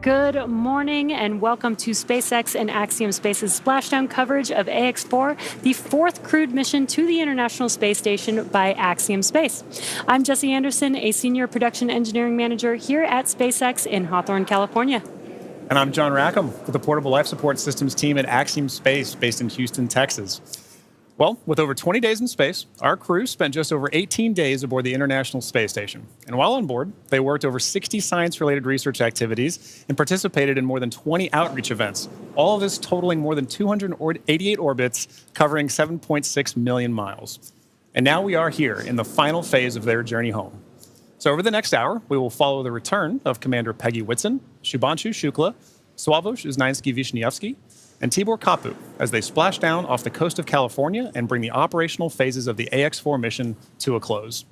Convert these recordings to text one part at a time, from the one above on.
Good morning and welcome to SpaceX and Axiom Space's splashdown coverage of Ax-4, the fourth crewed mission to the International Space Station by Axiom Space. I'm Jesse Anderson, a senior production engineering manager here at SpaceX in Hawthorne, California. And I'm John Rackham with the Portable Life Support Systems team at Axiom Space based in Houston, Texas. Well, with over 20 days in space, our crew spent just over 18 days aboard the International Space Station. And while on board, they worked over 60 science-related research activities and participated in more than 20 outreach events, all of this totaling more than 288 orbits, covering 7.6 million miles. And now we are here in the final phase of their journey home. So over the next hour, we will follow the return of Commander Peggy Whitson, Shubhanshu Shukla, Sławomir Znański-Wiśniewski, and Tibor Kapu as they splash down off the coast of California and bring the operational phases of the Ax-4 mission to a close.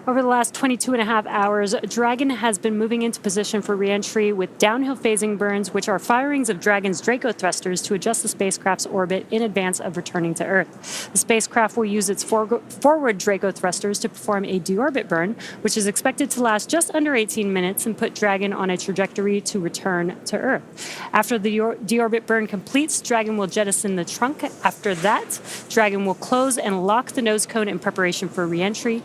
Over the last 22 and a half hours, Dragon has been moving into position for reentry with downhill phasing burns, which are firings of Dragon's Draco thrusters to adjust the spacecraft's orbit in advance of returning to Earth. The spacecraft will use its forward Draco thrusters to perform a deorbit burn, which is expected to last just under 18 minutes and put Dragon on a trajectory to return to Earth. After the deorbit burn completes, Dragon will jettison the trunk. After that, Dragon will close and lock the nose cone in preparation for reentry.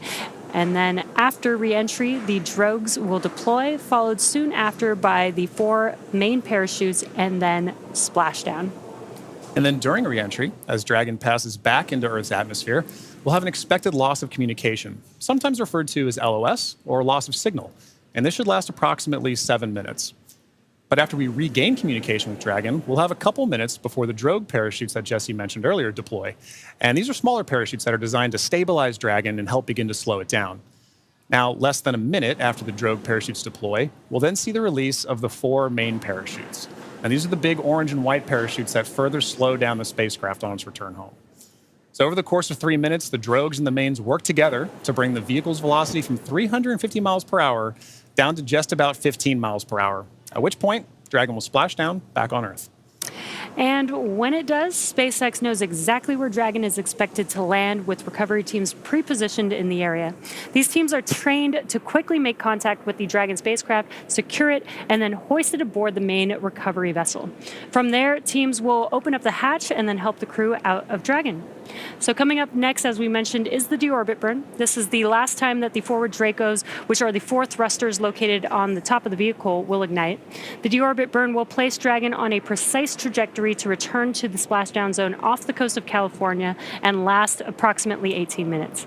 And then after re-entry, the drogues will deploy, followed soon after by the 4 main parachutes and then splashdown. And then during re-entry, as Dragon passes back into Earth's atmosphere, we'll have an expected loss of communication, sometimes referred to as LOS, or loss of signal. And this should last approximately 7 minutes. But after we regain communication with Dragon, we'll have a couple minutes before the drogue parachutes that Jesse mentioned earlier deploy. And these are smaller parachutes that are designed to stabilize Dragon and help begin to slow it down. Now, less than a minute after the drogue parachutes deploy, we'll then see the release of the 4 main parachutes. And these are the big orange and white parachutes that further slow down the spacecraft on its return home. So over the course of 3 minutes, the drogues and the mains work together to bring the vehicle's velocity from 350 miles per hour down to just about 15 miles per hour. At which point, Dragon will splash down back on Earth. And when it does, SpaceX knows exactly where Dragon is expected to land, with recovery teams pre-positioned in the area. These teams are trained to quickly make contact with the Dragon spacecraft, secure it, and then hoist it aboard the main recovery vessel. From there, teams will open up the hatch and then help the crew out of Dragon. So coming up next, as we mentioned, is the deorbit burn. This is the last time that the forward Dracos, which are the 4 thrusters located on the top of the vehicle, will ignite. The deorbit burn will place Dragon on a precise trajectory to return to the splashdown zone off the coast of California and last approximately 18 minutes.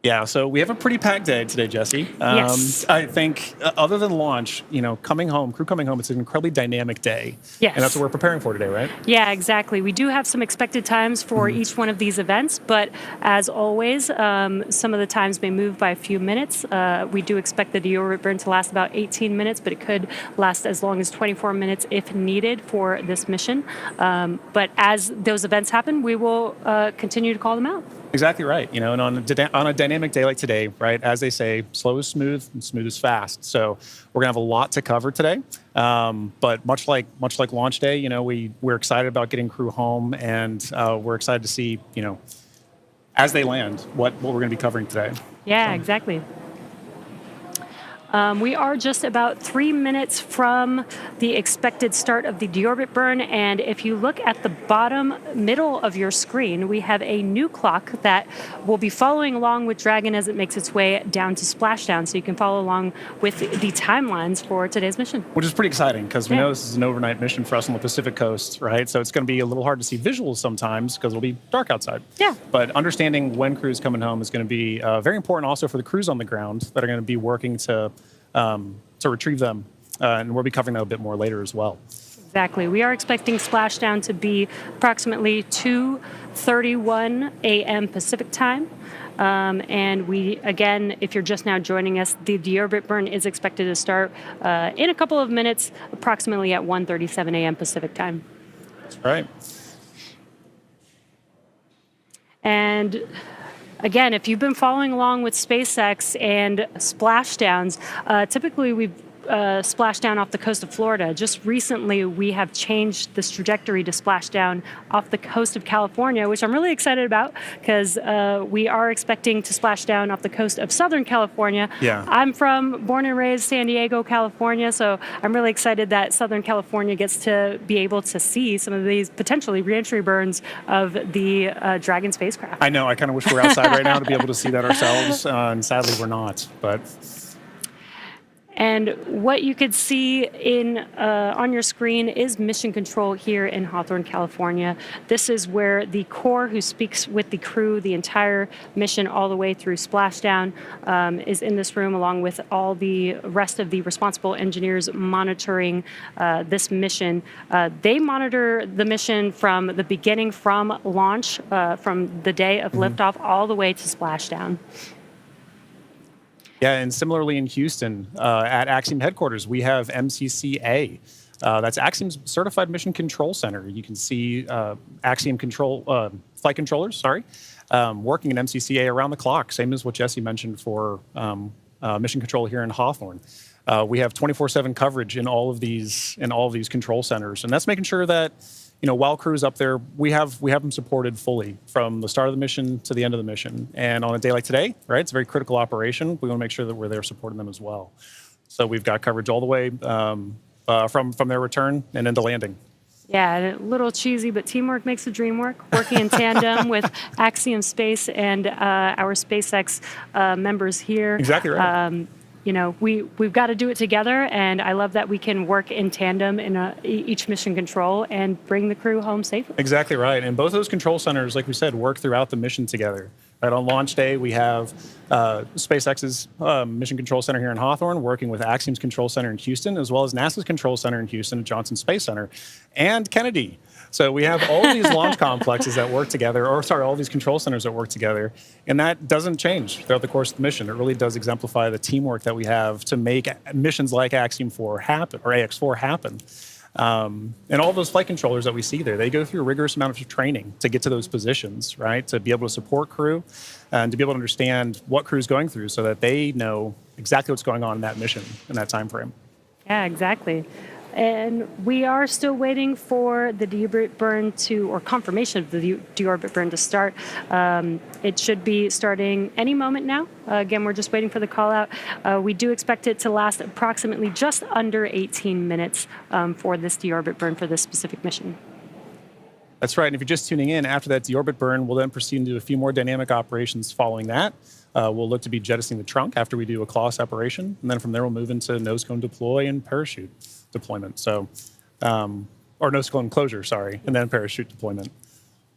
Yeah, so we have a pretty packed day today, Jesse. Yes. I think other than launch, crew coming home, it's an incredibly dynamic day. Yes. And that's what we're preparing for today, right? Yeah, exactly. We do have some expected times for each one of these events, but as always, some of the times may move by a few minutes. We do expect the deorbit burn to last about 18 minutes, but it could last as long as 24 minutes if needed for this mission. But as those events happen, we will continue to call them out. Exactly right. And on a dynamic day like today, right, as they say, slow is smooth and smooth is fast. So we're going to have a lot to cover today. But much like launch day, we're excited about getting crew home, and we're excited to see, as they land, what we're going to be covering today. Yeah, exactly. We are just about 3 minutes from the expected start of the deorbit burn, and if you look at the bottom middle of your screen, we have a new clock that will be following along with Dragon as it makes its way down to splashdown, so you can follow along with the timelines for today's mission. Which is pretty exciting, because we know this is an overnight mission for us on the Pacific coast, right? So it's going to be a little hard to see visuals sometimes because it'll be dark outside. Yeah. But understanding when crew's coming home is going to be very important also for the crews on the ground that are going to be working to retrieve them, and we'll be covering that a bit more later as well. Exactly. We are expecting splashdown to be approximately 2:31 a.m. Pacific time. And again, if you're just now joining us, the deorbit burn is expected to start in a couple of minutes, approximately at 1:37 a.m. Pacific time. That's right. And again, if you've been following along with SpaceX and splashdowns, typically we've splashdown off the coast of Florida. Just recently, we have changed this trajectory to splashdown off the coast of California, which I'm really excited about because we are expecting to splash down off the coast of Southern California. Yeah. I'm born and raised San Diego, California, so I'm really excited that Southern California gets to be able to see some of these potentially reentry burns of the Dragon spacecraft. I know. I kind of wish we were outside right now to be able to see that ourselves, and sadly we're not. But And what you could see on your screen is mission control here in Hawthorne, California. This is where the core, who speaks with the crew the entire mission all the way through splashdown, is in this room along with all the rest of the responsible engineers monitoring this mission. They monitor the mission from the beginning, from launch, from the day of liftoff, all the way to splashdown. yeah, and similarly in Houston, at Axiom headquarters, we have MCCA. That's Axiom's Certified Mission Control Center. You can see Axiom flight controllers, working in MCCA around the clock, same as what Jesse mentioned for mission control here in Hawthorne. We have 24/7 coverage in all of these control centers, and that's making sure that while crew's up there, we have them supported fully from the start of the mission to the end of the mission. And on a day like today, right, it's a very critical operation. We want to make sure that we're there supporting them as well. So we've got coverage all the way from their return and into landing. Yeah, and a little cheesy, but teamwork makes the dream work. Working in tandem with Axiom Space and our SpaceX members here. Exactly right. We've got to do it together, and I love that we can work in tandem in each mission control and bring the crew home safely. Exactly right. And both those control centers, like we said, work throughout the mission together. Right, on launch day, we have SpaceX's Mission Control Center here in Hawthorne working with Axiom's Control Center in Houston, as well as NASA's Control Center in Houston at Johnson Space Center, and Kennedy. So we have all of these launch complexes that work together, all these control centers that work together, and that doesn't change throughout the course of the mission. It really does exemplify the teamwork that we have to make missions like Ax-4 happen, or Ax-4 happen. And all those flight controllers that we see there, they go through a rigorous amount of training to get to those positions, right? To be able to support crew and to be able to understand what crew's going through so that they know exactly what's going on in that mission in that time frame. Yeah, exactly. And we are still waiting for the deorbit burn or confirmation of the deorbit burn to start. It should be starting any moment now. Again, we're just waiting for the call out. We do expect it to last approximately just under 18 minutes for this deorbit burn for this specific mission. That's right. And if you're just tuning in, after that deorbit burn, we'll then proceed into a few more dynamic operations following that. We'll look to be jettisoning the trunk after we do a CLOS separation. And then from there, we'll move into nose cone deploy and parachute deployment. So, or nose cone closure, and then parachute deployment.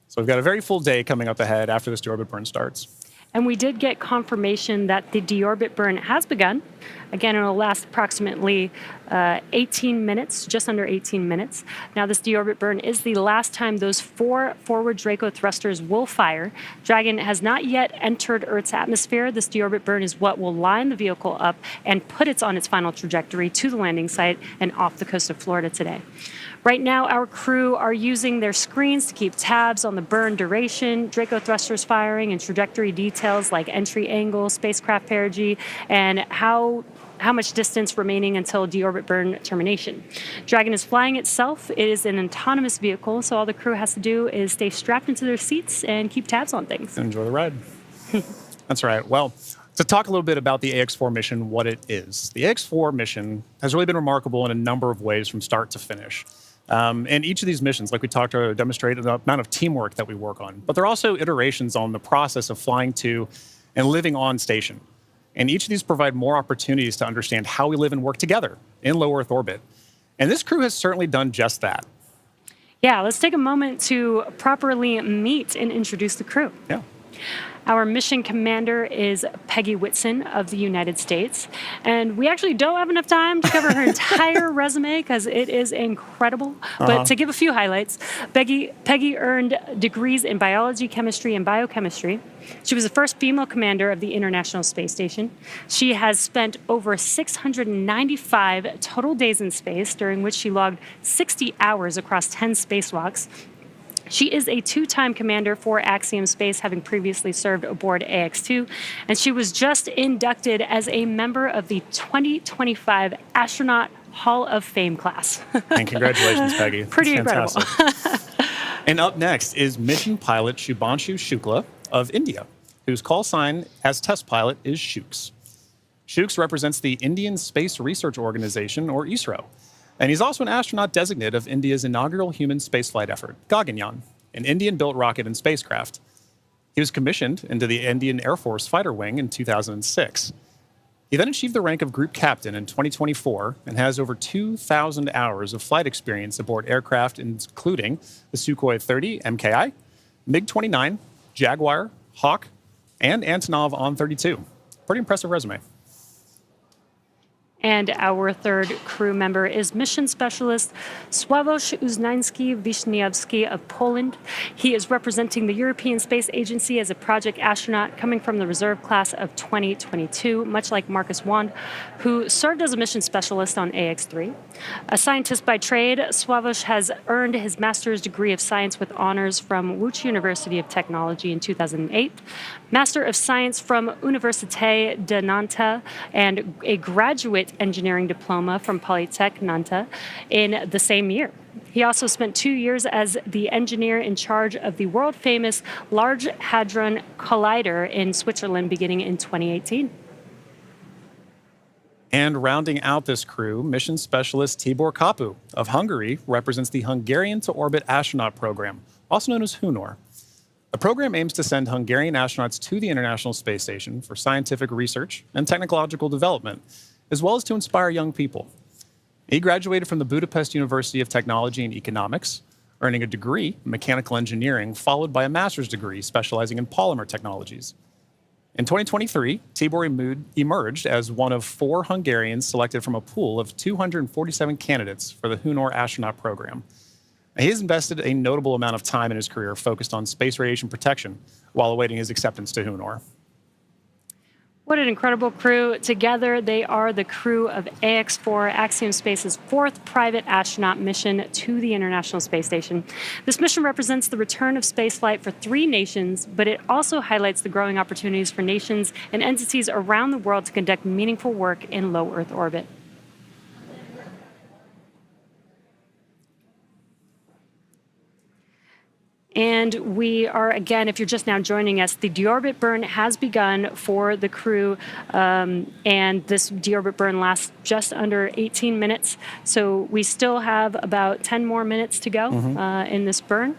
So we've got a very full day coming up ahead after this deorbit burn starts. And we did get confirmation that the deorbit burn has begun. Again, it'll last approximately 18 minutes, just under 18 minutes. Now, this deorbit burn is the last time those 4 forward Draco thrusters will fire. Dragon has not yet entered Earth's atmosphere. This deorbit burn is what will line the vehicle up and put it on its final trajectory to the landing site and off the coast of Florida today. Right now, our crew are using their screens to keep tabs on the burn duration, Draco thrusters firing, and trajectory details like entry angle, spacecraft perigee, and how much distance remaining until deorbit burn termination. Dragon is flying itself. It is an autonomous vehicle, so all the crew has to do is stay strapped into their seats and keep tabs on things. Enjoy the ride. That's right. Well, to talk a little bit about the Ax-4 mission, what it is. The Ax-4 mission has really been remarkable in a number of ways from start to finish. And each of these missions, like we talked about, demonstrate the amount of teamwork that we work on. But they're also iterations on the process of flying to and living on station. And each of these provide more opportunities to understand how we live and work together in low Earth orbit. And this crew has certainly done just that. Yeah, let's take a moment to properly meet and introduce the crew. Yeah. Our mission commander is Peggy Whitson of the United States. And we actually don't have enough time to cover her entire resume because it is incredible. But to give a few highlights, Peggy earned degrees in biology, chemistry, and biochemistry. She was the first female commander of the International Space Station. She has spent over 695 total days in space, during which she logged 60 hours across 10 spacewalks. She is a two-time commander for Axiom Space, having previously served aboard AX-2, and she was just inducted as a member of the 2025 Astronaut Hall of Fame class. And congratulations, Peggy. Pretty That's incredible. fantastic. And up next is mission pilot Shubhanshu Shukla of India, whose call sign as test pilot is Shooks. Shooks represents the Indian Space Research Organization, or ISRO. And he's also an astronaut designate of India's inaugural human spaceflight effort, Gaganyaan, an Indian-built rocket and spacecraft. He was commissioned into the Indian Air Force Fighter Wing in 2006. He then achieved the rank of Group Captain in 2024 and has over 2,000 hours of flight experience aboard aircraft, including the Sukhoi 30 MKI, MiG-29, Jaguar, Hawk, and Antonov On-32. Pretty impressive resume. And our third crew member is mission specialist Sławomir Uznański-Wiśniewski of Poland. He is representing the European Space Agency as a project astronaut coming from the reserve class of 2022, much like Marcus Wand, who served as a mission specialist on AX-3. A scientist by trade, Sławomir has earned his master's degree of science with honors from Łódź University of Technology in 2008, Master of Science from Université de Nantes, and a graduate engineering diploma from Polytech Nantes in the same year. He also spent 2 years as the engineer in charge of the world-famous Large Hadron Collider in Switzerland beginning in 2018. And rounding out this crew, mission specialist Tibor Kapu of Hungary represents the Hungarian to Orbit Astronaut Program, also known as HUNOR. The program aims to send Hungarian astronauts to the International Space Station for scientific research and technological development, as well as to inspire young people. He graduated from the Budapest University of Technology and Economics, earning a degree in mechanical engineering, followed by a master's degree specializing in polymer technologies. In 2023, Tibor emerged as one of 4 Hungarians selected from a pool of 247 candidates for the HUNOR astronaut program. He has invested a notable amount of time in his career focused on space radiation protection while awaiting his acceptance to HUNOR. What an incredible crew. Together, they are the crew of Ax-4, Axiom Space's 4th private astronaut mission to the International Space Station. This mission represents the return of spaceflight for 3 nations, but it also highlights the growing opportunities for nations and entities around the world to conduct meaningful work in low Earth orbit. And we are, again, if you're just now joining us, the deorbit burn has begun for the crew, and this deorbit burn lasts just under 18 minutes. So we still have about 10 more minutes to go in this burn,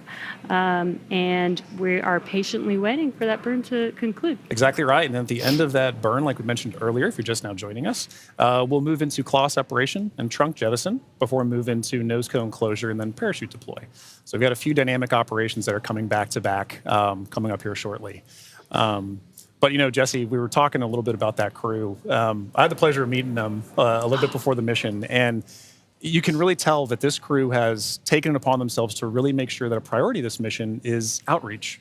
and we are patiently waiting for that burn to conclude. Exactly right. And at the end of that burn, like we mentioned earlier, if you're just now joining us, we'll move into claw separation and trunk jettison before we move into nose cone closure and then parachute deploy. So we've got a few dynamic operations that are coming back to back, coming up here shortly. But, you know, Jesse, we were talking a little bit about that crew. I had the pleasure of meeting them a little bit before the mission, and you can really tell that this crew has taken it upon themselves to really make sure that a priority of this mission is outreach.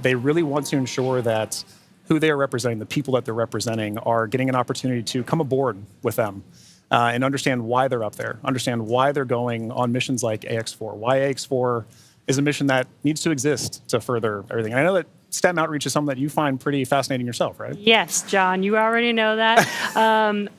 They really want to ensure that who they are representing, the people that they're representing, are getting an opportunity to come aboard with them. And understand why they're up there, understand why they're going on missions like AX-4, why AX-4 is a mission that needs to exist to further everything. And I know that STEM outreach is something that you find pretty fascinating yourself, right? Yes, John, you already know that.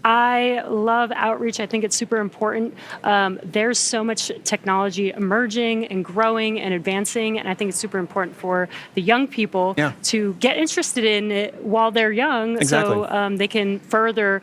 I love outreach. I think it's super important. There's so much technology emerging and growing and advancing, and I think it's super important for the young people to get interested in it while they're young, so they can further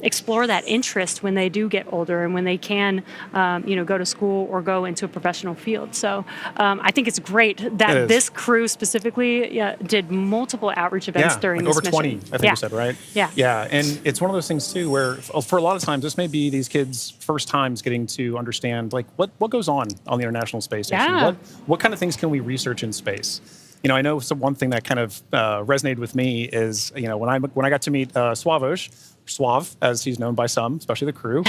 explore that interest when they do get older and when they can, go to school or go into a professional field. So I think it's great that this crew specifically did multiple outreach events during this mission. Over 20, I think you said, right? Yeah, and it's one of those things, too, where for a lot of times, this may be these kids' first times getting to understand, like, what goes on the International Space Station? What kind of things can we research in space? You know, I know one thing that kind of resonated with me is, you know, when I got to meet Swav, as he's known by some, especially the crew.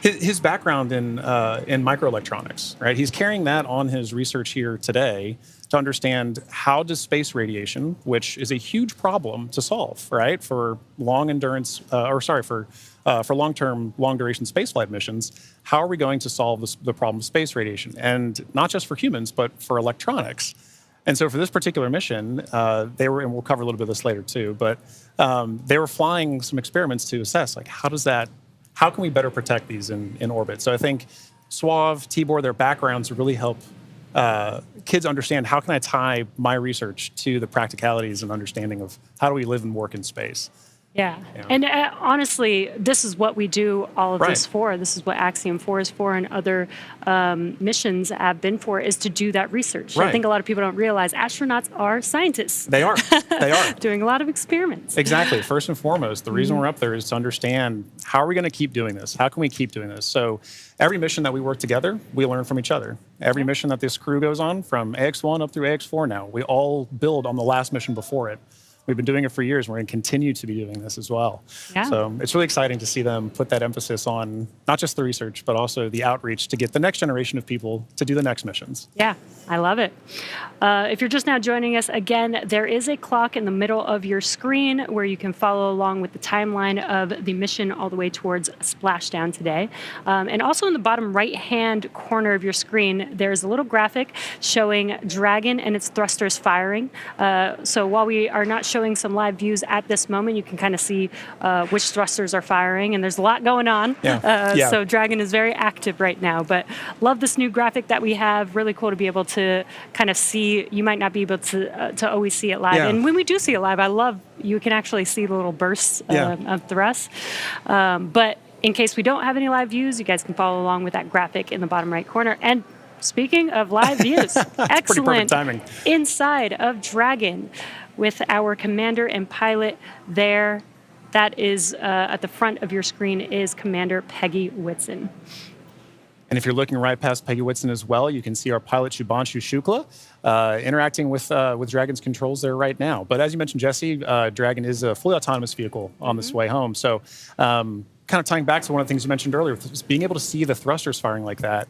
His background in microelectronics, right? He's carrying that on his research here today to understand how does space radiation, which is a huge problem to solve, right, for long endurance, for for long-term, long-duration spaceflight missions, how are we going to solve the problem of space radiation? And not just for humans, but for electronics. And so for this particular mission, they were, and we'll cover a little bit of this later too, but they were flying some experiments to assess, like, how can we better protect these in orbit? So I think SWAV, Tibor, their backgrounds really help kids understand, how can I tie my research to the practicalities and understanding of how do we live and work in space? Yeah. Yeah. And honestly, this is what we do all of this Right. for. This is what Axiom-4 is for, and other missions have been for, is to do that research. I Right. think a lot of people don't realize astronauts are scientists. They are. They are. Doing a lot of experiments. Exactly. First and foremost, the reason we're up there is to understand, how are we going to keep doing this? How can we keep doing this? So every mission that we work together, we learn from each other. Every mission that this crew goes on, from Ax-1 up through Ax-4 now, we all build on the last mission before it. We've been doing it for years, and we're going to continue to be doing this as well. Yeah. So it's really exciting to see them put that emphasis on not just the research, but also the outreach to get the next generation of people to do the next missions. Yeah, I love it. If you're just now joining us, again, there is a clock in the middle of your screen where you can follow along with the timeline of the mission all the way towards Splashdown today. And also in the bottom right-hand corner of your screen, there's a little graphic showing Dragon and its thrusters firing. So while we are not showing some live views at this moment, you can kind of see which thrusters are firing, and there's a lot going on. Yeah. So Dragon is very active right now, but love this new graphic that we have. Really cool to be able to kind of see. You might not be able to always see it live. Yeah. And when we do see it live, I love you can actually see the little bursts of thrust. But in case we don't have any live views, you guys can follow along with that graphic in the bottom right corner. And speaking of live views, excellent pretty perfect timing. inside of Dragon with our commander and pilot there. That is at the front of your screen is Commander Peggy Whitson. And if you're looking right past Peggy Whitson as well, you can see our pilot Shubhanshu Shukla interacting with Dragon's controls there right now. But as you mentioned, Jesse, Dragon is a fully autonomous vehicle on this way home. So kind of tying back to one of the things you mentioned earlier, just being able to see the thrusters firing like that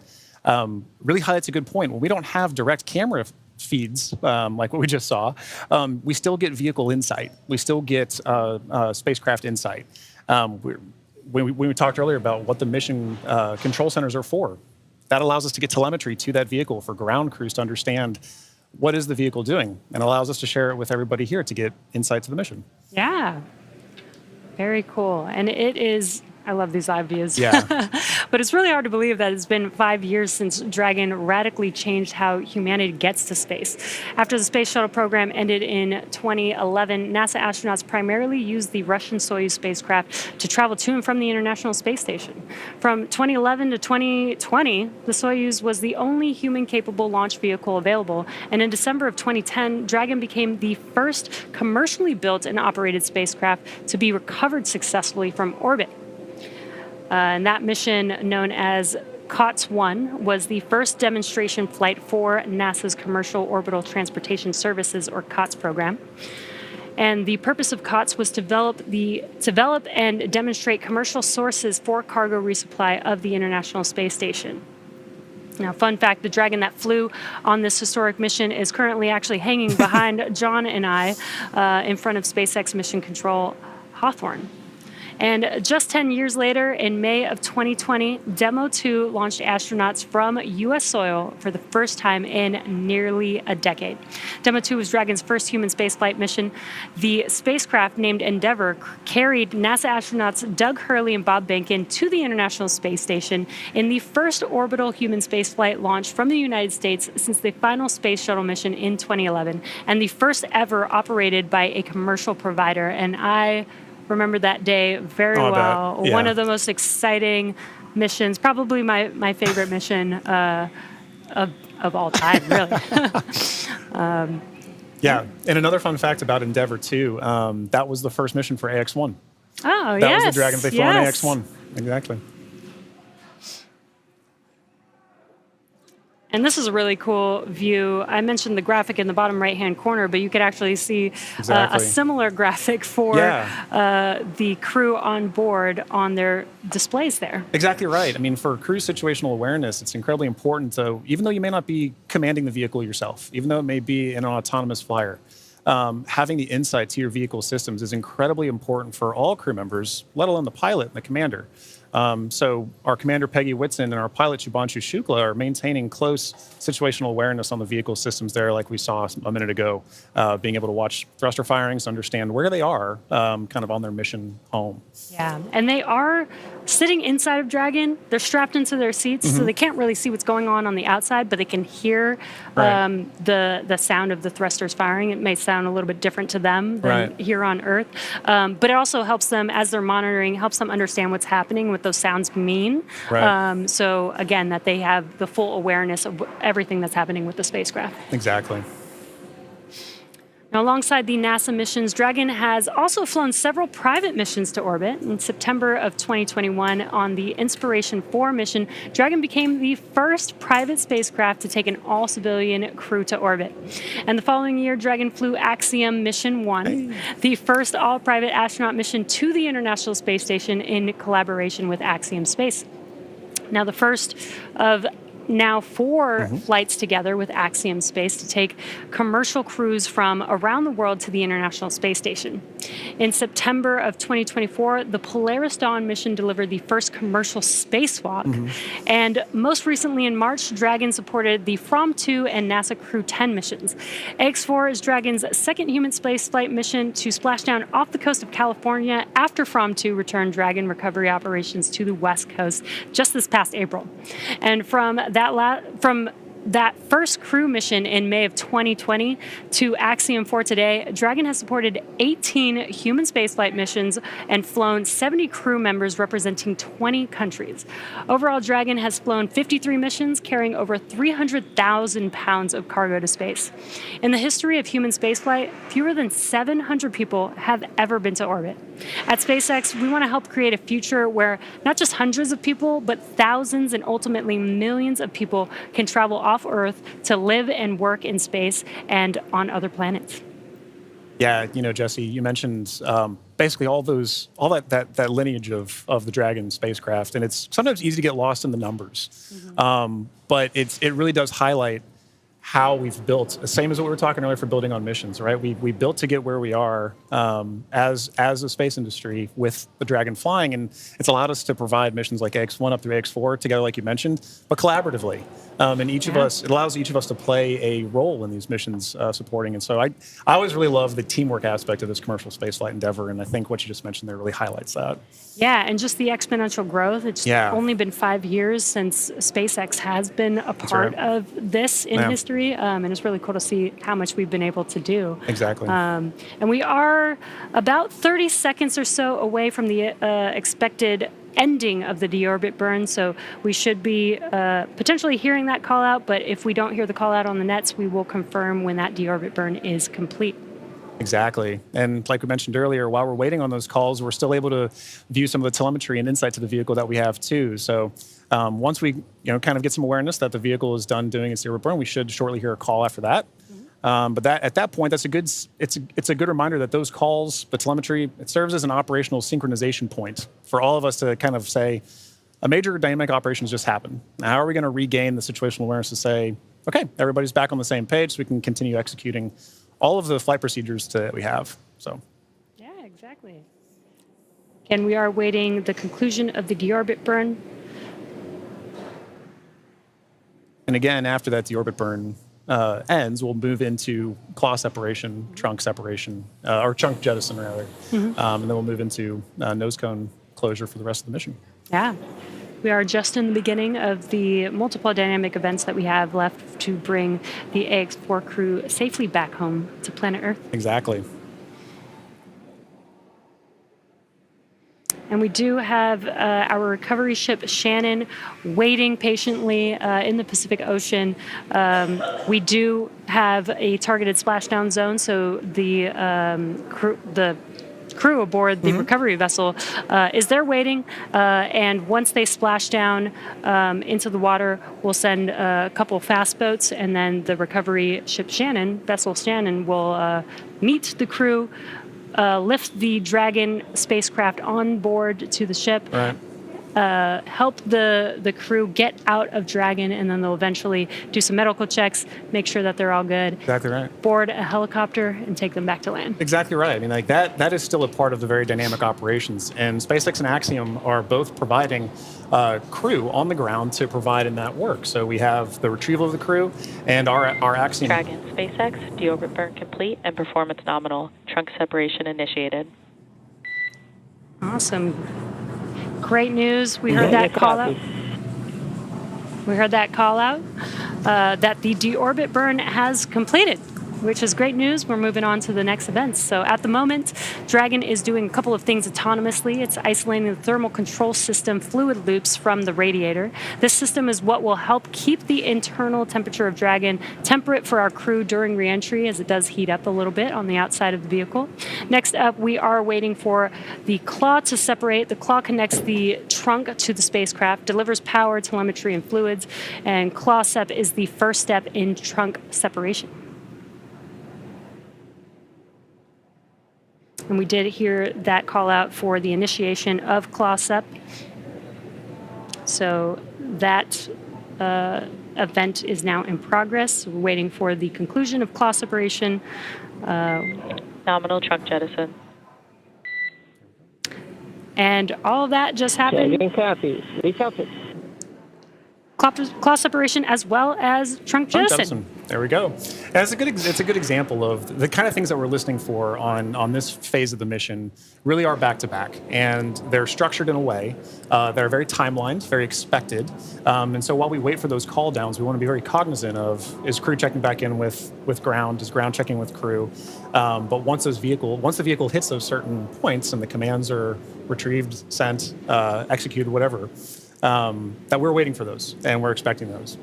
really highlights a good point. When we don't have direct camera feeds like what we just saw, we still get vehicle insight. We still get spacecraft insight. When we talked earlier about what the mission control centers are for, that allows us to get telemetry to that vehicle for ground crews to understand what is the vehicle doing, and allows us to share it with everybody here to get insight to the mission. Yeah, very cool. And it is, I love these live views. Yeah. But it's really hard to believe that it's been 5 years since Dragon radically changed how humanity gets to space. After the space shuttle program ended in 2011, NASA astronauts primarily used the Russian Soyuz spacecraft to travel to and from the International Space Station. From 2011 to 2020, the Soyuz was the only human-capable launch vehicle available, and in December of 2010, Dragon became the first commercially built and operated spacecraft to be recovered successfully from orbit. And that mission, known as COTS-1, was the first demonstration flight for NASA's Commercial Orbital Transportation Services, or COTS program. And the purpose of COTS was to develop and demonstrate commercial sources for cargo resupply of the International Space Station. Now, fun fact, the Dragon that flew on this historic mission is currently actually hanging behind John and I in front of SpaceX Mission Control Hawthorne. And just 10 years later, in May of 2020, Demo 2 launched astronauts from U.S. soil for the first time in nearly a decade. Demo 2 was Dragon's first human spaceflight mission. The spacecraft, named Endeavour, carried NASA astronauts Doug Hurley and Bob Behnken to the International Space Station in the first orbital human spaceflight launch from the United States since the final space shuttle mission in 2011, and the first ever operated by a commercial provider. And I remember that day very well. Yeah. One of the most exciting missions, probably my favorite mission of all time, really. Yeah, and another fun fact about Endeavour too, that was the first mission for AX-1. Oh, That was the Dragon they flew on AX-1. Exactly. And this is a really cool view. I mentioned the graphic in the bottom right-hand corner, but you could actually see a similar graphic for the crew on board on their displays there. Exactly right. I mean, for crew situational awareness, it's incredibly important to, even though you may not be commanding the vehicle yourself, even though it may be an autonomous flyer, having the insight to your vehicle systems is incredibly important for all crew members, let alone the pilot and the commander. So our commander, Peggy Whitson, and our pilot, Shubhanshu Shukla, are maintaining close situational awareness on the vehicle systems there, like we saw a minute ago, being able to watch thruster firings, understand where they are kind of on their mission home. Yeah, and they are sitting inside of Dragon. They're strapped into their seats, so they can't really see what's going on the outside, but they can hear the sound of the thrusters firing. It may sound a little bit different to them than here on Earth, but it also helps them, as they're monitoring, helps them understand what's happening, what those sounds mean. So again, that they have the full awareness of everything that's happening with the spacecraft. Exactly. Now, alongside the NASA missions, Dragon has also flown several private missions to orbit. In September of 2021, on the Inspiration-4 mission, Dragon became the first private spacecraft to take an all-civilian crew to orbit. And the following year, Dragon flew Axiom Mission 1, the first all-private astronaut mission to the International Space Station in collaboration with Axiom Space. Now, the first of now 4 flights together with Axiom Space to take commercial crews from around the world to the International Space Station. In September of 2024, the Polaris Dawn mission delivered the first commercial spacewalk. And most recently in March, Dragon supported the From-2 and NASA Crew 10 missions. Ax-4 is Dragon's second human spaceflight mission to splashdown off the coast of California after From-2 returned Dragon recovery operations to the West Coast just this past April. And from that first crew mission in May of 2020 to Axiom 4 today, Dragon has supported 18 human spaceflight missions and flown 70 crew members representing 20 countries. Overall, Dragon has flown 53 missions, carrying over 300,000 pounds of cargo to space. In the history of human spaceflight, fewer than 700 people have ever been to orbit. At SpaceX, we want to help create a future where not just hundreds of people, but thousands and ultimately millions of people can travel off Earth to live and work in space and on other planets. Yeah, Jesse, you mentioned basically all that lineage of the Dragon spacecraft, and it's sometimes easy to get lost in the numbers, but it really does highlight how we've built, same as what we were talking earlier for building on missions, right? We built to get where we are as a space industry with the Dragon flying, and it's allowed us to provide missions like X1 up through X4 together, like you mentioned, but collaboratively. And each of us, it allows each of us to play a role in these missions supporting. And so I always really love the teamwork aspect of this commercial spaceflight endeavor, and I think what you just mentioned there really highlights that. Yeah, and just the exponential growth. It's only been 5 years since SpaceX has been a part of this in history, and it's really cool to see how much we've been able to do. Exactly. And we are about 30 seconds or so away from the expected ending of the deorbit burn, so we should be potentially hearing that call out, but if we don't hear the call out on the nets, we will confirm when that deorbit burn is complete. Exactly. And like we mentioned earlier, while we're waiting on those calls, we're still able to view some of the telemetry and insight to the vehicle that we have too. So once we kind of get some awareness that the vehicle is done doing its deorbit burn, we should shortly hear a call after that. But at that point, it's a good reminder that those calls, the telemetry, it serves as an operational synchronization point for all of us to kind of say, a major dynamic operation has just happened. Now, how are we going to regain the situational awareness to say, okay, everybody's back on the same page so we can continue executing all of the flight procedures that we have. So. Yeah, exactly. And we are awaiting the conclusion of the deorbit burn. And again, after that deorbit burn ends, we'll move into claw separation, trunk separation, or trunk jettison rather. And then we'll move into nose cone closure for the rest of the mission. Yeah. We are just in the beginning of the multiple dynamic events that we have left to bring the Ax-4 crew safely back home to planet Earth. Exactly. And we do have our recovery ship Shannon waiting patiently in the Pacific Ocean. We do have a targeted splashdown zone, so the crew aboard the recovery vessel is there waiting, and once they splash down into the water, we'll send a couple fast boats, and then the recovery ship vessel Shannon, will meet the crew, lift the Dragon spacecraft on board to the ship, help the crew get out of Dragon, and then they'll eventually do some medical checks, make sure that they're all good. Exactly right. Board a helicopter and take them back to land. Exactly right. I mean, like that is still a part of the very dynamic operations. And SpaceX and Axiom are both providing crew on the ground to provide in that work. So we have the retrieval of the crew and our Axiom. Dragon, SpaceX, deorbit burn complete and performance nominal. Trunk separation initiated. Awesome. Great news. We heard that call out. We heard that call out that the deorbit burn has completed, which is great news. We're moving on to the next events. So at the moment, Dragon is doing a couple of things autonomously. It's isolating the thermal control system fluid loops from the radiator. This system is what will help keep the internal temperature of Dragon temperate for our crew during reentry, as it does heat up a little bit on the outside of the vehicle. Next up, we are waiting for the claw to separate. The claw connects the trunk to the spacecraft, delivers power, telemetry, and fluids, and claw sep is the first step in trunk separation. And we did hear that call out for the initiation of claw sep. So that event is now in progress. We're waiting for the conclusion of claw separation. Nominal trunk jettison. And all of that just happened. Claw separation as well as trunk jettison. There we go. And it's a good example of the kind of things that we're listening for on this phase of the mission. Really are back to back, and they're structured in a way that are very timelined, very expected. And so while we wait for those call downs, we want to be very cognizant of, is crew checking back in with ground, is ground checking with crew. But once the vehicle hits those certain points and the commands are retrieved, sent, executed, whatever. That we're waiting for those, and we're expecting those.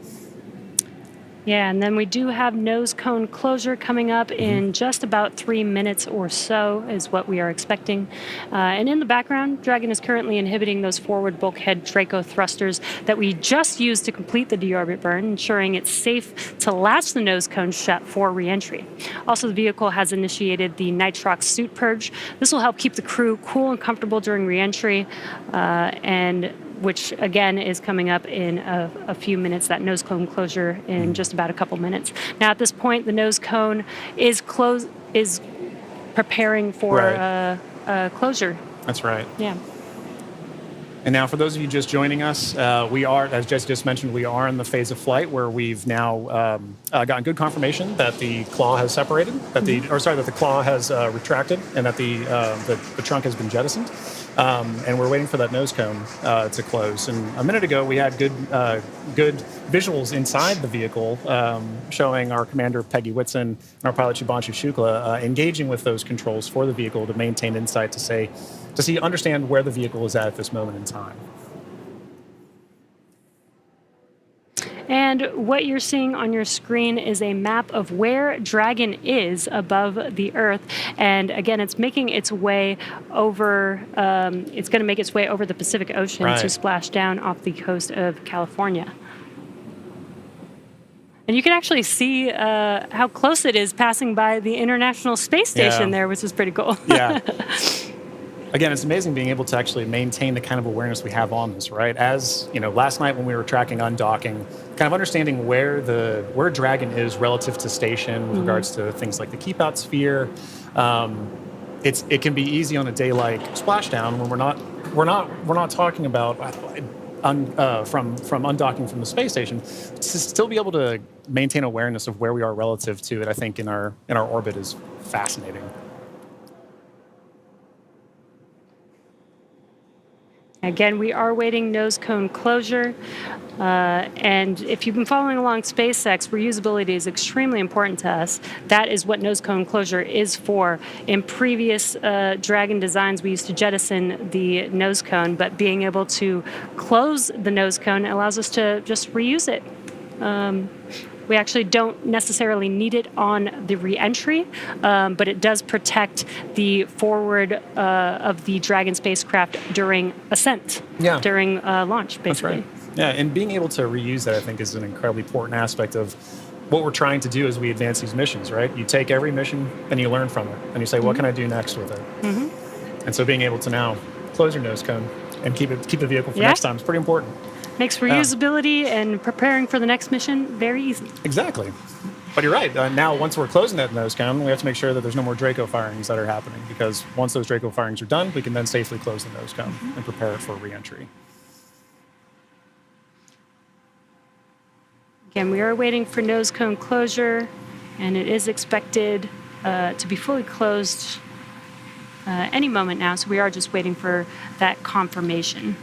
Yeah, and then we do have nose cone closure coming up in just about 3 minutes or so is what we are expecting. And in the background, Dragon is currently inhibiting those forward bulkhead Draco thrusters that we just used to complete the deorbit burn, ensuring it's safe to latch the nose cone shut for reentry. Also, the vehicle has initiated the nitrox suit purge. This will help keep the crew cool and comfortable during reentry, and which again is coming up in a few minutes, that nose cone closure in just about a couple minutes. Now at this point, the nose cone is preparing for closure. That's right. Yeah. And now for those of you just joining us, we are, as Jess just mentioned, we are in the phase of flight where we've now gotten good confirmation that the claw has separated, that the claw has retracted, and that the trunk has been jettisoned. And we're waiting for that nose cone to close. And a minute ago, we had good visuals inside the vehicle showing our commander, Peggy Whitson, and our pilot, Shubhanshu Shukla, engaging with those controls for the vehicle to maintain insight to understand where the vehicle is at this moment in time. And what you're seeing on your screen is a map of where Dragon is above the Earth. And again, it's making its way over, it's going to make its way over the Pacific Ocean to splash down off the coast of California. And you can actually see how close it is passing by the International Space Station there, which is pretty cool. Yeah. Again, it's amazing being able to actually maintain the kind of awareness we have on this, right? As you know, last night when we were tracking undocking, kind of understanding where Dragon is relative to station with regards to things like the keep out sphere. It can be easy on a day like Splashdown when we're not talking about from undocking from the space station, to still be able to maintain awareness of where we are relative to it. I think in our orbit is fascinating. Again, we are waiting nose cone closure. And if you've been following along SpaceX, reusability is extremely important to us. That is what nose cone closure is for. In previous Dragon designs, we used to jettison the nose cone, but being able to close the nose cone allows us to just reuse it. We actually don't necessarily need it on the reentry, but it does protect the forward of the Dragon spacecraft during ascent, during launch, basically. That's right. Yeah, and being able to reuse that, I think, is an incredibly important aspect of what we're trying to do as we advance these missions, right? You take every mission and you learn from it, and you say, what can I do next with it? And so being able to now close your nose cone, and keep the vehicle for Yeah. next time. It's pretty important. Makes reusability and preparing for the next mission very easy. Exactly. But you're right. Now, once we're closing that nose cone, we have to make sure that there's no more Draco firings that are happening, because once those Draco firings are done, we can then safely close the nose cone and prepare it for re-entry. Again, we are waiting for nose cone closure, and it is expected to be fully closed any moment now, so we are just waiting for that confirmation.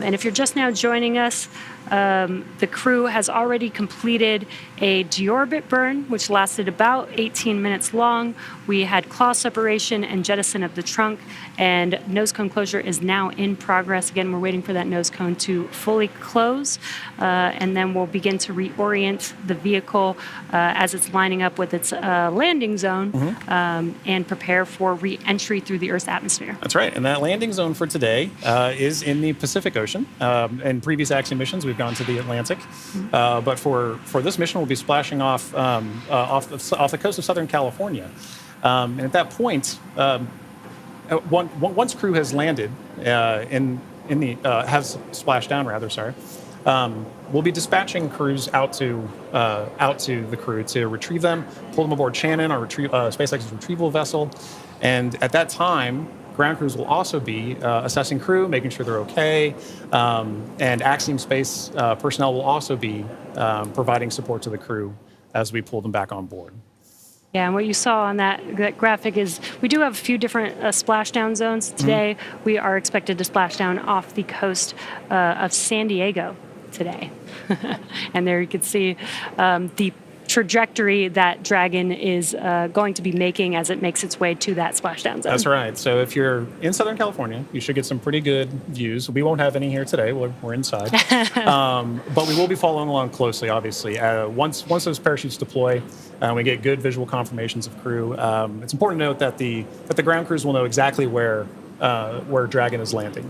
And if you're just now joining us, the crew has already completed a deorbit burn, which lasted about 18 minutes long. We had claw separation and jettison of the trunk, and nose cone closure is now in progress. Again, we're waiting for that nose cone to fully close, and then we'll begin to reorient the vehicle as it's lining up with its landing zone and prepare for re-entry through the Earth's atmosphere. That's right. And that landing zone for today is in the Pacific Ocean. In previous Axiom missions, we've gone to the Atlantic. But for this mission, we'll be splashing off the coast of Southern California. And at that point, once crew has landed has splashed down, rather, sorry, we'll be dispatching crews out to the crew to retrieve them, pull them aboard Shannon, our SpaceX's retrieval vessel. And at that time, ground crews will also be assessing crew, making sure they're okay, and Axiom Space personnel will also be providing support to the crew as we pull them back on board. Yeah, and what you saw on that graphic is we do have a few different splashdown zones. Today, we are expected to splash down off the coast of San Diego today. And there you can see the trajectory that Dragon is going to be making as it makes its way to that splashdown zone. That's right. So if you're in Southern California, you should get some pretty good views. We won't have any here today. We're inside. But we will be following along closely, obviously. Once those parachutes deploy, we get good visual confirmations of crew. It's important to note that the ground crews will know exactly where Dragon is landing.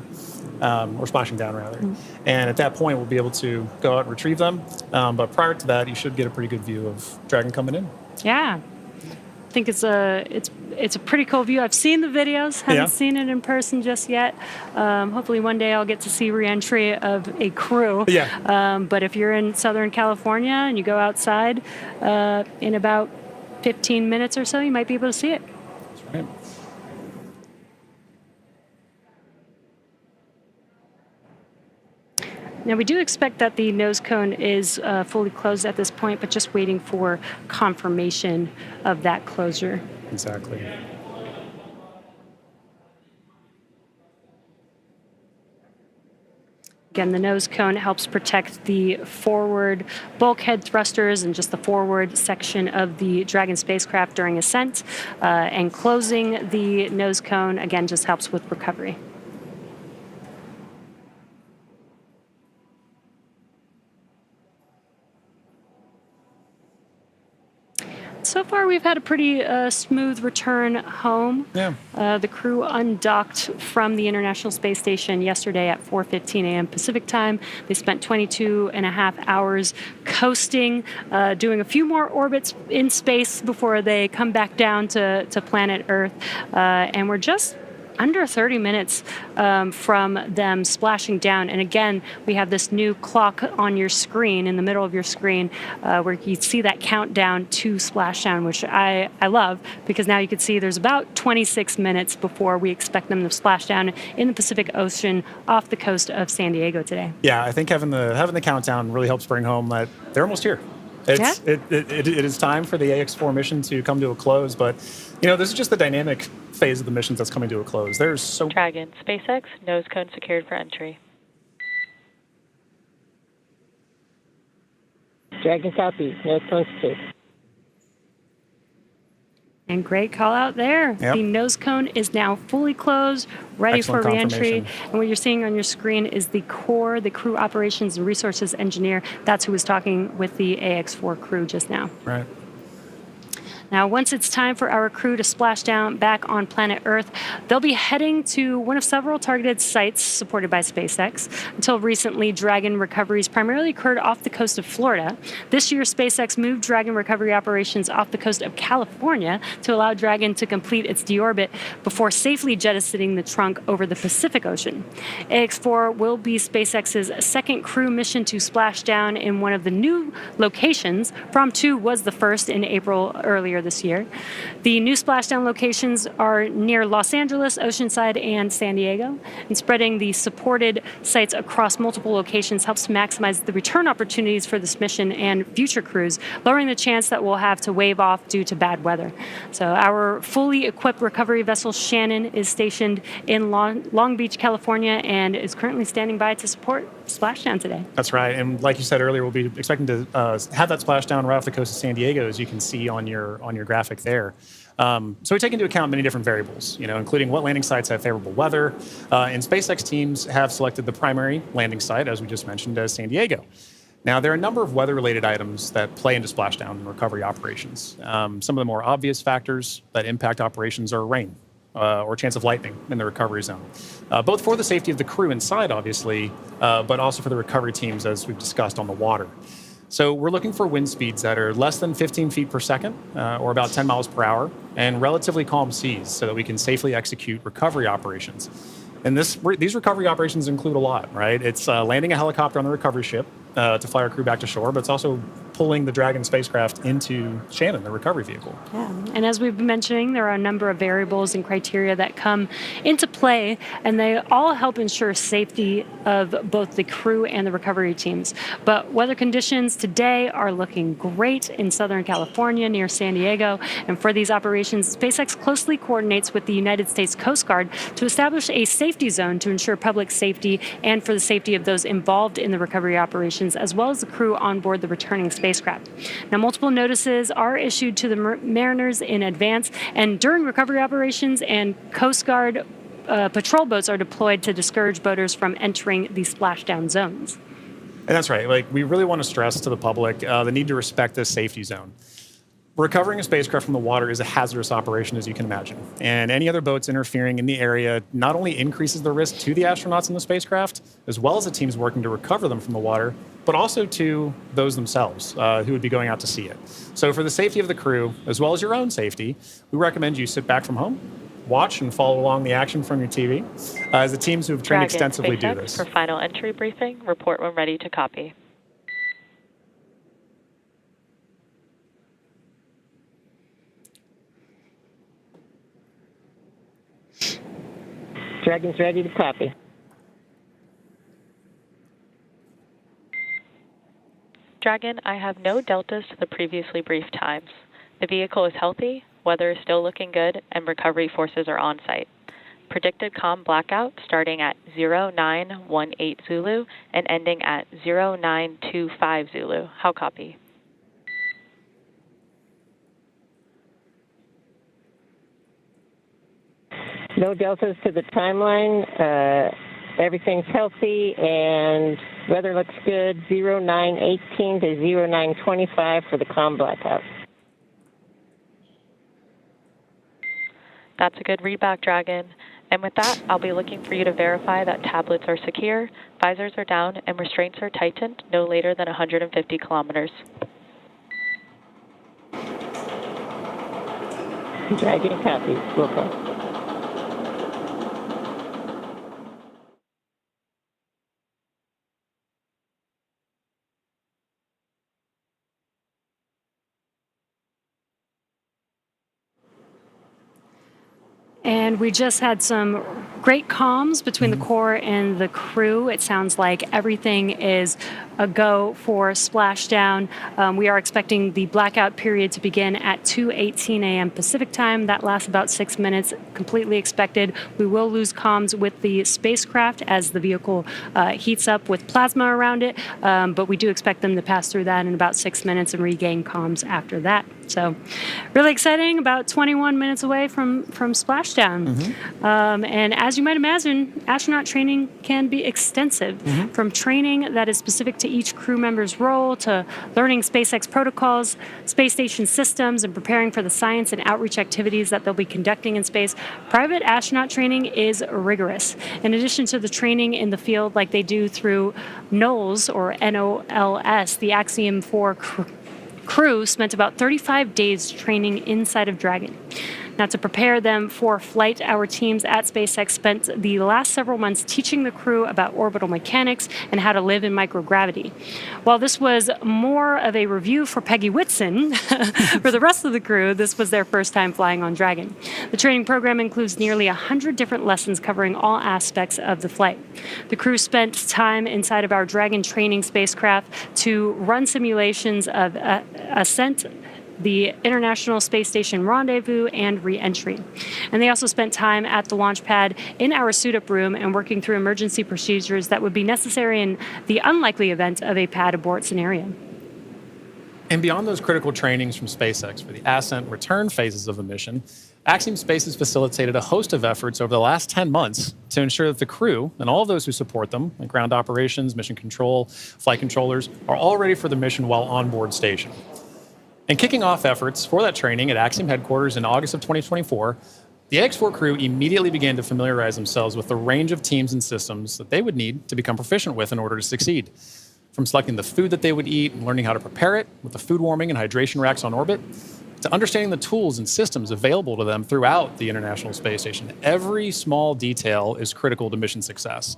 Or splashing down, rather. And at that point, we'll be able to go out and retrieve them. But prior to that, you should get a pretty good view of Dragon coming in. Yeah. I think it's a pretty cool view. I've seen the videos, haven't seen it in person just yet. Hopefully one day I'll get to see re-entry of a crew. But if you're in Southern California and you go outside in about 15 minutes or so, you might be able to see it. That's right. Now, we do expect that the nose cone is fully closed at this point, but just waiting for confirmation of that closure. Exactly. Again, the nose cone helps protect the forward bulkhead thrusters and just the forward section of the Dragon spacecraft during ascent. And closing the nose cone, again, just helps with recovery. So far, we've had a pretty smooth return home. Yeah. The crew undocked from the International Space Station yesterday at 4:15 a.m. Pacific time. They spent 22 and a half hours coasting, doing a few more orbits in space before they come back down to planet Earth. And we're just under 30 minutes from them splashing down. And again, we have this new clock on your screen, in the middle of your screen, where you see that countdown to splashdown, which I love, because now you can see there's about 26 minutes before we expect them to splash down in the Pacific Ocean off the coast of San Diego today. Yeah, I think having the countdown really helps bring home that they're almost here. It is time for the Ax-4 mission to come to a close, but this is just the dynamic phase of the missions that's coming to a close. There's so Dragon, SpaceX, nose cone secured for entry. Dragon copy, nose cone secured. And great call out there. Yep. The nose cone is now fully closed, ready Excellent for reentry. confirmation. And what you're seeing on your screen is the core, the crew operations and resources engineer. That's who was talking with the Ax-4 crew just now. right. Now, once it's time for our crew to splash down back on planet Earth, they'll be heading to one of several targeted sites supported by SpaceX. Until recently, Dragon recoveries primarily occurred off the coast of Florida. This year, SpaceX moved Dragon recovery operations off the coast of California to allow Dragon to complete its deorbit before safely jettisoning the trunk over the Pacific Ocean. Ax-4 will be SpaceX's second crew mission to splash down in one of the new locations. From 2 was the first in April earlier this year. The new splashdown locations are near Los Angeles, Oceanside, and San Diego. And spreading the supported sites across multiple locations helps to maximize the return opportunities for this mission and future crews, lowering the chance that we'll have to wave off due to bad weather. So our fully equipped recovery vessel Shannon is stationed in Long Beach, California, and is currently standing by to support splashdown today. That's right. And like you said earlier, we'll be expecting to have that splashdown right off the coast of San Diego, as you can see on your graphic there. So we take into account many different variables, including what landing sites have favorable weather. And SpaceX teams have selected the primary landing site, as we just mentioned, as San Diego. Now, there are a number of weather-related items that play into splashdown and recovery operations. Some of the more obvious factors that impact operations are rain or chance of lightning in the recovery zone, both for the safety of the crew inside, obviously, but also for the recovery teams, as we've discussed, on the water. So we're looking for wind speeds that are less than 15 feet per second, or about 10 miles per hour, and relatively calm seas so that we can safely execute recovery operations. And these recovery operations include a lot, right? It's landing a helicopter on the recovery ship to fly our crew back to shore, but it's also pulling the Dragon spacecraft into Shannon, the recovery vehicle. Yeah, and as we've been mentioning, there are a number of variables and criteria that come into play, and they all help ensure safety of both the crew and the recovery teams. But weather conditions today are looking great in Southern California near San Diego, and for these operations, SpaceX closely coordinates with the United States Coast Guard to establish a safety zone to ensure public safety and for the safety of those involved in the recovery operations, as well as the crew on board the returning spacecraft. Now, multiple notices are issued to the mariners in advance, and during recovery operations, and Coast Guard patrol boats are deployed to discourage boaters from entering the splashdown zones. And that's right. We really want to stress to the public the need to respect this safety zone. Recovering a spacecraft from the water is a hazardous operation, as you can imagine. And any other boats interfering in the area not only increases the risk to the astronauts in the spacecraft, as well as the teams working to recover them from the water, but also to those themselves who would be going out to see it. So for the safety of the crew, as well as your own safety, we recommend you sit back from home, watch and follow along the action from your TV, as the teams who have trained extensively do this. For final entry briefing, report when ready to copy. Dragon's ready to copy. Dragon, I have no deltas to the previously briefed times. The vehicle is healthy, weather is still looking good, and recovery forces are on site. Predicted COM blackout starting at 0918 Zulu and ending at 0925 Zulu. How copy? No deltas to the timeline. Everything's healthy and weather looks good. 0918 to 0925 for the COM blackout. That's a good readback, Dragon. And with that, I'll be looking for you to verify that tablets are secure, visors are down, and restraints are tightened no later than 150 kilometers. Dragon copy. Roll call. And we just had some great comms between the core and the crew. It sounds like everything is a go for splashdown. We are expecting the blackout period to begin at 2:18 a.m. Pacific time. That lasts about 6 minutes, completely expected. We will lose comms with the spacecraft as the vehicle heats up with plasma around it, but we do expect them to pass through that in about 6 minutes and regain comms after that. So really exciting, about 21 minutes away from splashdown. And as you might imagine, astronaut training can be extensive, from training that is specific to each crew member's role to learning SpaceX protocols, space station systems, and preparing for the science and outreach activities that they'll be conducting in space, private astronaut training is rigorous. In addition to the training in the field like they do through NOLS, or NOLS, the Ax-4 crew spent about 35 days training inside of Dragon. Now, to prepare them for flight, our teams at SpaceX spent the last several months teaching the crew about orbital mechanics and how to live in microgravity. While this was more of a review for Peggy Whitson, for the rest of the crew, this was their first time flying on Dragon. The training program includes nearly 100 different lessons covering all aspects of the flight. The crew spent time inside of our Dragon training spacecraft to run simulations of ascent, the International Space Station rendezvous, and re-entry. And they also spent time at the launch pad in our suit-up room and working through emergency procedures that would be necessary in the unlikely event of a pad abort scenario. And beyond those critical trainings from SpaceX for the ascent and return phases of the mission, Axiom Space has facilitated a host of efforts over the last 10 months to ensure that the crew and all of those who support them, like ground operations, mission control, flight controllers, are all ready for the mission while on board station. And kicking off efforts for that training at Axiom headquarters in August of 2024, the Ax-4 crew immediately began to familiarize themselves with the range of teams and systems that they would need to become proficient with in order to succeed. From selecting the food that they would eat and learning how to prepare it with the food warming and hydration racks on orbit, to understanding the tools and systems available to them throughout the International Space Station. Every small detail is critical to mission success.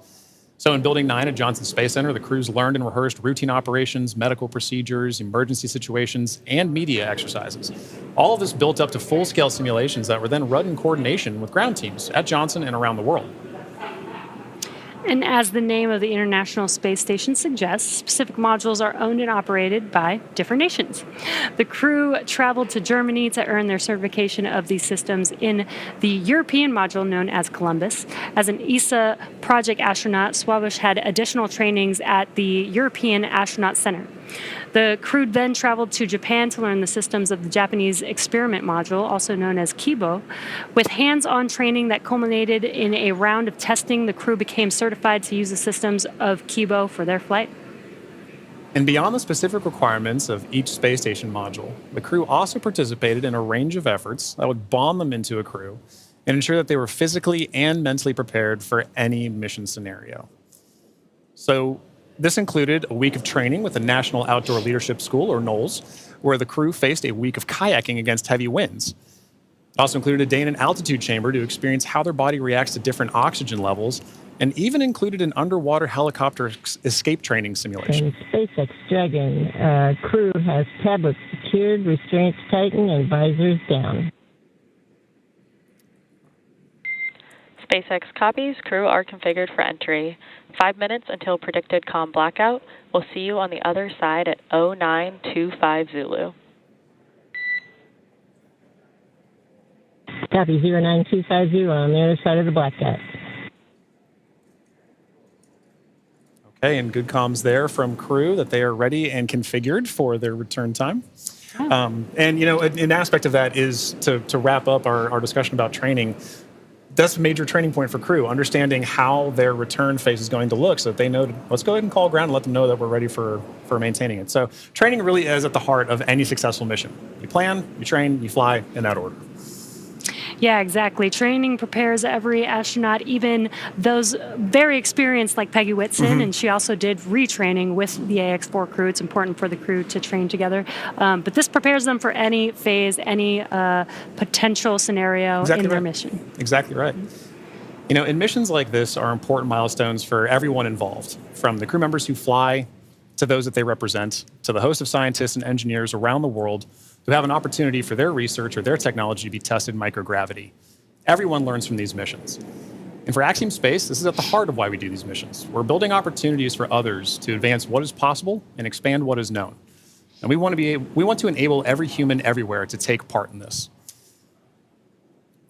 So in Building 9 at Johnson Space Center, the crews learned and rehearsed routine operations, medical procedures, emergency situations, and media exercises. All of this built up to full-scale simulations that were then run in coordination with ground teams at Johnson and around the world. And as the name of the International Space Station suggests, specific modules are owned and operated by different nations. The crew traveled to Germany to earn their certification of these systems in the European module known as Columbus. As an ESA project astronaut, Swabish had additional trainings at the European Astronaut Center. The crew then traveled to Japan to learn the systems of the Japanese experiment module, also known as Kibo. With hands-on training that culminated in a round of testing, the crew became certified to use the systems of Kibo for their flight. And beyond the specific requirements of each space station module, the crew also participated in a range of efforts that would bond them into a crew and ensure that they were physically and mentally prepared for any mission scenario. So this included a week of training with the National Outdoor Leadership School, or NOLS, where the crew faced a week of kayaking against heavy winds. It also included a day in an altitude chamber to experience how their body reacts to different oxygen levels, and even included an underwater helicopter escape training simulation. And SpaceX Dragon crew has tablets secured, restraints tightened, and visors down. SpaceX copies. Crew are configured for entry. 5 minutes until predicted comm blackout. We'll see you on the other side at 0925 Zulu. Copy 09250 on the other side of the blackout. Okay, and good comms there from crew that they are ready and configured for their return time. And, you know, an aspect of that is to wrap up our discussion about training. That's a major training point for crew, understanding how their return phase is going to look so that they know, let's go ahead and call ground and let them know that we're ready for maintaining it. So training really is at the heart of any successful mission. You plan, you train, you fly in that order. Yeah, exactly. Training prepares every astronaut, even those very experienced like Peggy Whitson, and she also did retraining with the Ax-4 crew. It's important for the crew to train together. But this prepares them for any phase, any potential scenario in their mission. Exactly right. You know, and missions like this are important milestones for everyone involved, from the crew members who fly to those that they represent, to the host of scientists and engineers around the world who have an opportunity for their research or their technology to be tested in microgravity. Everyone learns from these missions. And for Axiom Space, this is at the heart of why we do these missions. We're building opportunities for others to advance what is possible and expand what is known. And we want to enable every human everywhere to take part in this.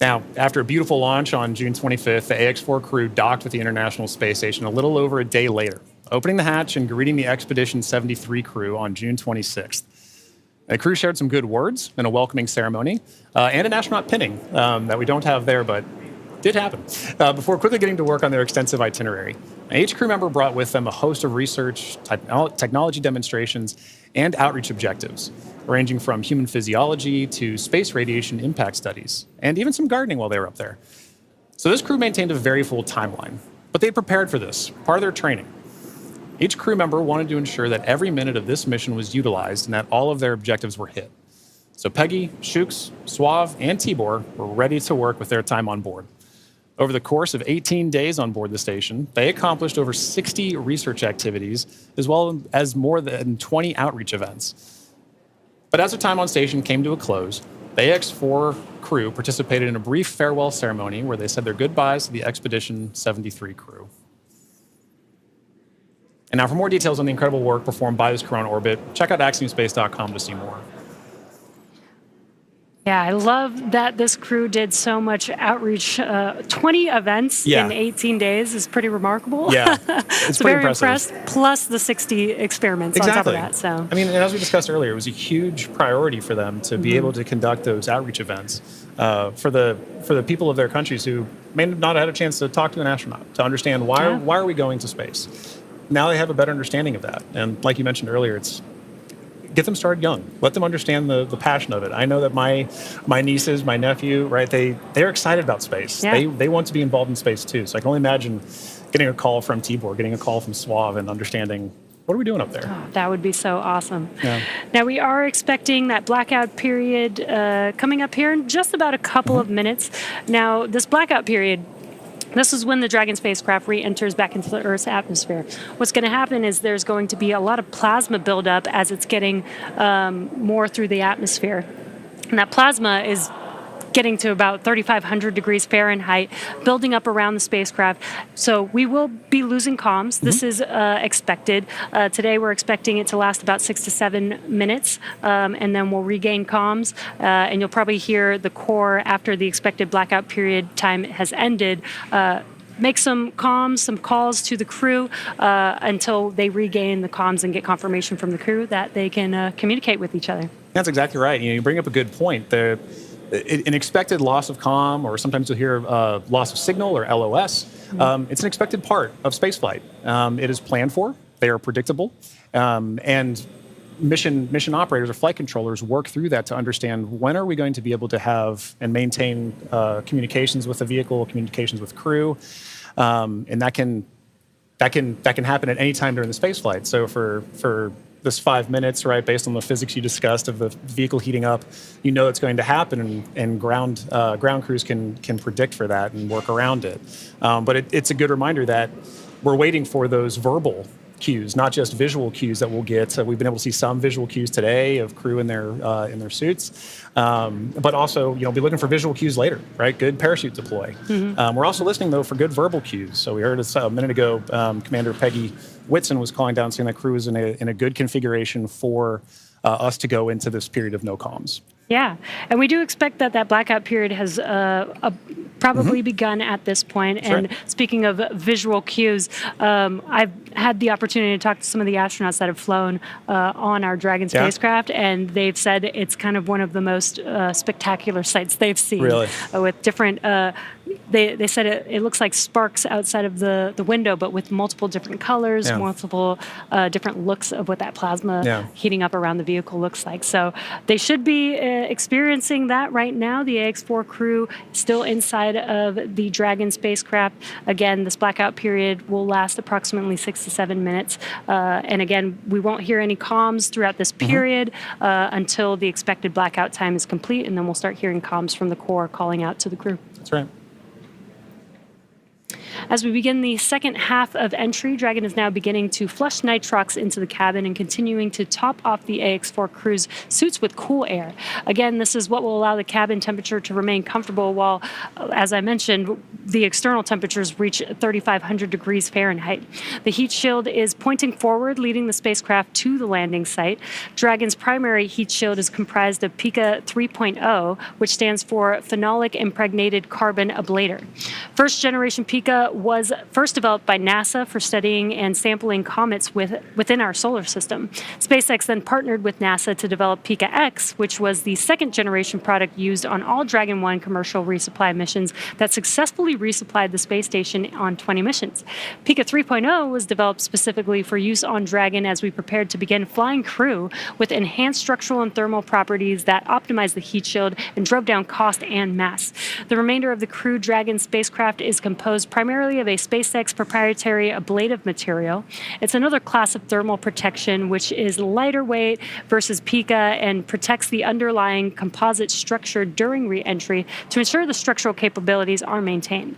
Now, after a beautiful launch on June 25th, the Ax-4 crew docked with the International Space Station a little over a day later, opening the hatch and greeting the Expedition 73 crew on June 26th. The crew shared some good words in a welcoming ceremony and an astronaut pinning that we don't have there, but did happen, before quickly getting to work on their extensive itinerary. Each crew member brought with them a host of research, technology demonstrations, and outreach objectives, ranging from human physiology to space radiation impact studies, and even some gardening while they were up there. So this crew maintained a very full timeline, but they prepared for this, part of their training. Each crew member wanted to ensure that every minute of this mission was utilized and that all of their objectives were hit. So Peggy, Shooks, Suave, and Tibor were ready to work with their time on board. Over the course of 18 days on board the station, they accomplished over 60 research activities, as well as more than 20 outreach events. But as their time on station came to a close, the Ax-4 crew participated in a brief farewell ceremony where they said their goodbyes to the Expedition 73 crew. And now for more details on the incredible work performed by this crew on orbit, check out axiomspace.com to see more. Yeah, I love that this crew did so much outreach. 20 events in 18 days is pretty remarkable. Yeah, it's so pretty very impressive. Impressed. Plus the 60 experiments on top of that. So I mean, and as we discussed earlier, it was a huge priority for them to be able to conduct those outreach events for the people of their countries who may not have had a chance to talk to an astronaut to understand why are we going to space. Now they have a better understanding of that, and like you mentioned earlier, it's get them started young. Let them understand the passion of it. I know that my nieces, my nephew, right? They're excited about space. Yeah. They want to be involved in space too. So I can only imagine getting a call from Tibor, getting a call from Suave, and understanding what are we doing up there. Oh, that would be so awesome. Yeah. Now we are expecting that blackout period coming up here in just about a couple of minutes. Now this blackout period. This is when the Dragon spacecraft re-enters back into the Earth's atmosphere. What's going to happen is there's going to be a lot of plasma buildup as it's getting more through the atmosphere. And that plasma is getting to about 3,500 degrees Fahrenheit, building up around the spacecraft. So we will be losing comms. This is expected. Today we're expecting it to last about 6 to 7 minutes, and then we'll regain comms. And you'll probably hear the core after the expected blackout period time has ended. Make some comms, some calls to the crew until they regain the comms and get confirmation from the crew that they can communicate with each other. That's exactly right. You bring up a good point. An expected loss of comm, or sometimes you'll hear loss of signal, or LOS. It's an expected part of spaceflight. It is planned for. They are predictable, and mission operators or flight controllers work through that to understand when are we going to be able to have and maintain communications with the vehicle, communications with crew, and that can happen at any time during the spaceflight. So for this 5 minutes, right, based on the physics you discussed of the vehicle heating up, it's going to happen, and ground crews can predict for that and work around it. But it's a good reminder that we're waiting for those verbal cues, not just visual cues that we'll get. We've been able to see some visual cues today of crew in their suits, but also be looking for visual cues later, right? Good parachute deploy. We're also listening though for good verbal cues. So we heard a minute ago, Commander Peggy Whitson was calling down saying that crew is in a good configuration for us to go into this period of no comms. Yeah, and we do expect that blackout period has probably begun at this point. That's and right. Speaking of visual cues, I've had the opportunity to talk to some of the astronauts that have flown on our Dragon spacecraft, and they've said it's kind of one of the most spectacular sights they've seen. Really? With different, they said it looks like sparks outside of the window, but with multiple different colors, multiple different looks of what that plasma heating up around the vehicle looks like. So they should be experiencing that right now. The Ax-4 crew still inside of the Dragon spacecraft. Again, this blackout period will last approximately 6 to 7 minutes. And again, we won't hear any comms throughout this period until the expected blackout time is complete, and then we'll start hearing comms from the core calling out to the crew. That's right. As we begin the second half of entry, Dragon is now beginning to flush nitrox into the cabin and continuing to top off the Ax-4 crew's suits with cool air. Again, this is what will allow the cabin temperature to remain comfortable while, as I mentioned, the external temperatures reach 3,500 degrees Fahrenheit. The heat shield is pointing forward, leading the spacecraft to the landing site. Dragon's primary heat shield is comprised of PICA 3.0, which stands for Phenolic Impregnated Carbon Ablator. First generation PICA Pika was first developed by NASA for studying and sampling comets within our solar system. SpaceX then partnered with NASA to develop Pika X, which was the second-generation product used on all Dragon 1 commercial resupply missions that successfully resupplied the space station on 20 missions. Pika 3.0 was developed specifically for use on Dragon as we prepared to begin flying Crew with enhanced structural and thermal properties that optimized the heat shield and drove down cost and mass. The remainder of the Crew Dragon spacecraft is composed primarily of a SpaceX proprietary ablative material. It's another class of thermal protection, which is lighter weight versus Pika and protects the underlying composite structure during re-entry to ensure the structural capabilities are maintained.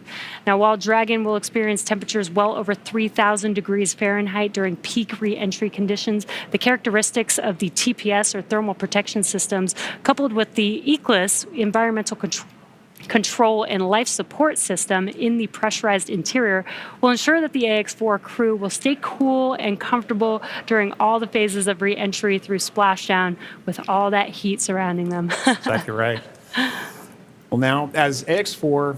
Now, while Dragon will experience temperatures well over 3,000 degrees Fahrenheit during peak re-entry conditions, the characteristics of the TPS or thermal protection systems, coupled with the egress environmental control and life support system in the pressurized interior, will ensure that the Ax-4 crew will stay cool and comfortable during all the phases of re-entry through splashdown with all that heat surrounding them. Exactly right. Well, now, as Ax-4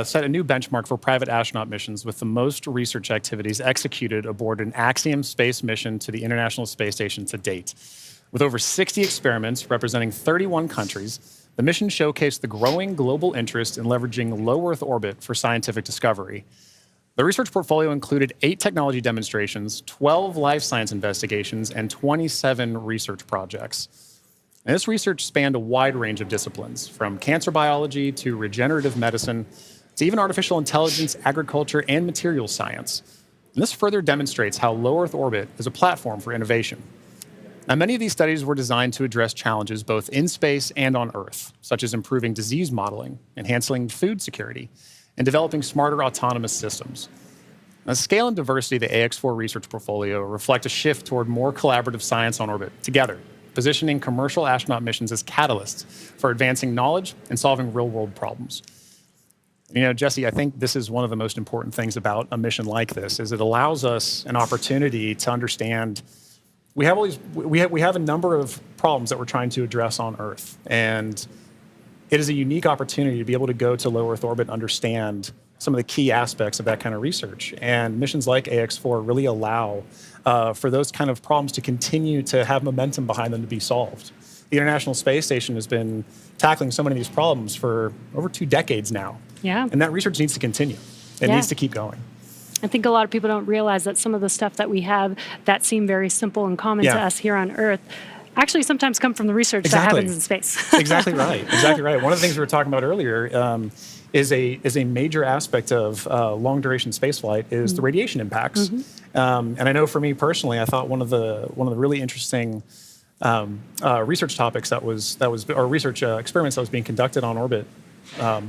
set a new benchmark for private astronaut missions with the most research activities executed aboard an Axiom space mission to the International Space Station to date. With over 60 experiments representing 31 countries, the mission showcased the growing global interest in leveraging low Earth orbit for scientific discovery. The research portfolio included 8 technology demonstrations, 12 life science investigations, and 27 research projects. And this research spanned a wide range of disciplines, from cancer biology to regenerative medicine, to even artificial intelligence, agriculture, and materials science. And this further demonstrates how low Earth orbit is a platform for innovation. Now, many of these studies were designed to address challenges both in space and on Earth, such as improving disease modeling, enhancing food security, and developing smarter autonomous systems. Now, the scale and diversity of the Ax-4 research portfolio reflect a shift toward more collaborative science on orbit together, positioning commercial astronaut missions as catalysts for advancing knowledge and solving real-world problems. You know, Jesse, I think this is one of the most important things about a mission like this, is it allows us an opportunity to understand we have a number of problems that we're trying to address on Earth, and it is a unique opportunity to be able to go to low Earth orbit and understand some of the key aspects of that kind of research. And missions like Ax-4 really allow for those kind of problems to continue to have momentum behind them to be solved. The International Space Station has been tackling so many of these problems for over 2 decades now. Yeah. And that research needs to continue. It needs to keep going. I think a lot of people don't realize that some of the stuff that we have that seem very simple and common to us here on Earth actually sometimes come from the research that happens in space. Exactly right. Exactly right. One of the things we were talking about earlier is a major aspect of long duration spaceflight is the radiation impacts. And I know for me personally, I thought one of the really interesting research topics or research experiments that was being conducted on orbit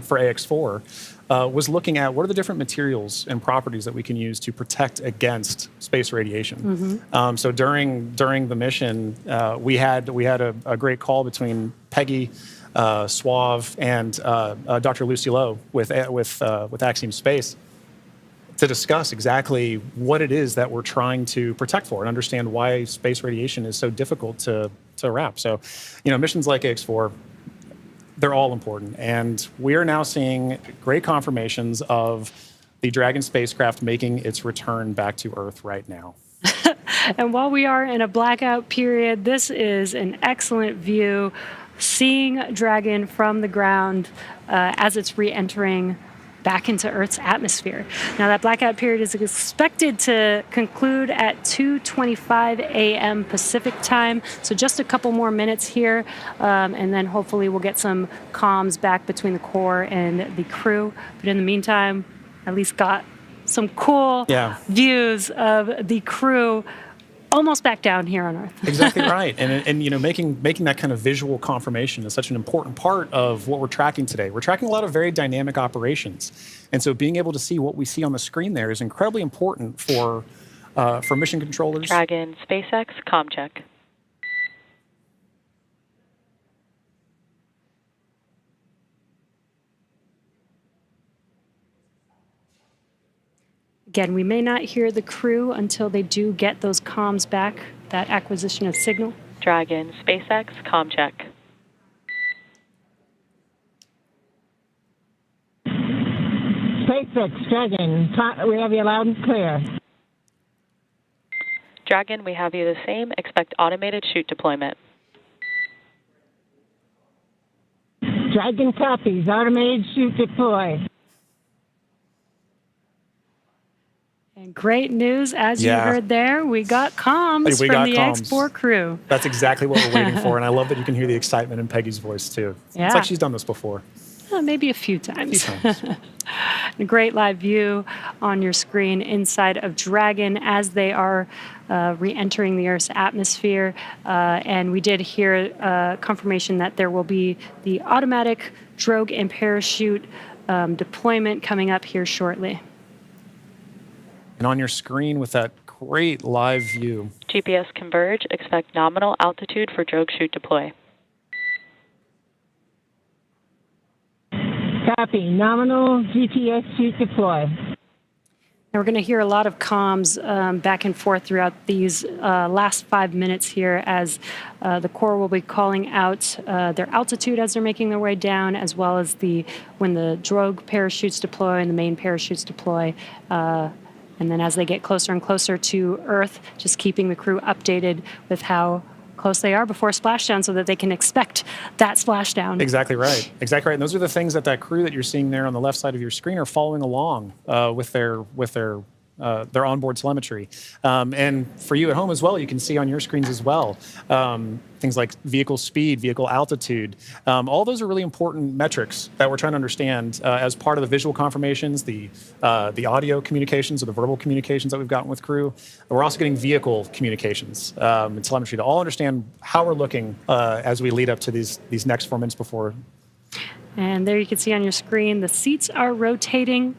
for Ax-4 was looking at what are the different materials and properties that we can use to protect against space radiation. So during the mission, we had a great call between Peggy, Suave, and Dr. Lucy Lowe with Axiom Space to discuss exactly what it is that we're trying to protect for and understand why space radiation is so difficult to wrap. So, you know, missions like Ax-4, they're all important. And we are now seeing great confirmations of the Dragon spacecraft making its return back to Earth right now. And while we are in a blackout period, this is an excellent view, seeing Dragon from the ground as it's re-entering back into Earth's atmosphere. Now, that blackout period is expected to conclude at 2:25 a.m. Pacific time, so just a couple more minutes here, and then hopefully we'll get some comms back between the core and the crew. But in the meantime, at least got some cool views of the crew almost back down here on Earth. Exactly right. And you know, making that kind of visual confirmation is such an important part of what we're tracking today. We're tracking a lot of very dynamic operations. And so being able to see what we see on the screen there is incredibly important for mission controllers. Dragon, SpaceX, comm check. Again, we may not hear the crew until they do get those comms back, that acquisition of signal. Dragon, SpaceX, comm check. Basics, Dragon. We have you loud and clear. Dragon, we have you the same. Expect automated chute deployment. Dragon copies. Automated chute deploy. And great news, as you heard there, we got comms from the Ax-4 crew. That's exactly what we're waiting for, and I love that you can hear the excitement in Peggy's voice, too. Yeah. It's like she's done this before. Maybe a few times. A great live view on your screen inside of Dragon as they are re-entering the Earth's atmosphere. And we did hear confirmation that there will be the automatic drogue and parachute deployment coming up here shortly. And on your screen with that great live view. GPS converge. Expect nominal altitude for drogue chute deploy. Copy. Nominal GPS chute deploy. Now we're going to hear a lot of comms back and forth throughout these last 5 minutes here as the Corps will be calling out their altitude as they're making their way down, as well as when the drogue parachutes deploy and the main parachutes deploy. And then as they get closer and closer to Earth, just keeping the crew updated with how close they are before splashdown so that they can expect that splashdown. Exactly right. Exactly right. And those are the things that crew that you're seeing there on the left side of your screen are following along with their onboard telemetry. And for you at home as well, you can see on your screens as well things like vehicle speed, vehicle altitude. All those are really important metrics that we're trying to understand as part of the visual confirmations, the audio communications or the verbal communications that we've gotten with crew. We're also getting vehicle communications and telemetry to all understand how we're looking as we lead up to these next 4 minutes before. And there you can see on your screen, the seats are rotating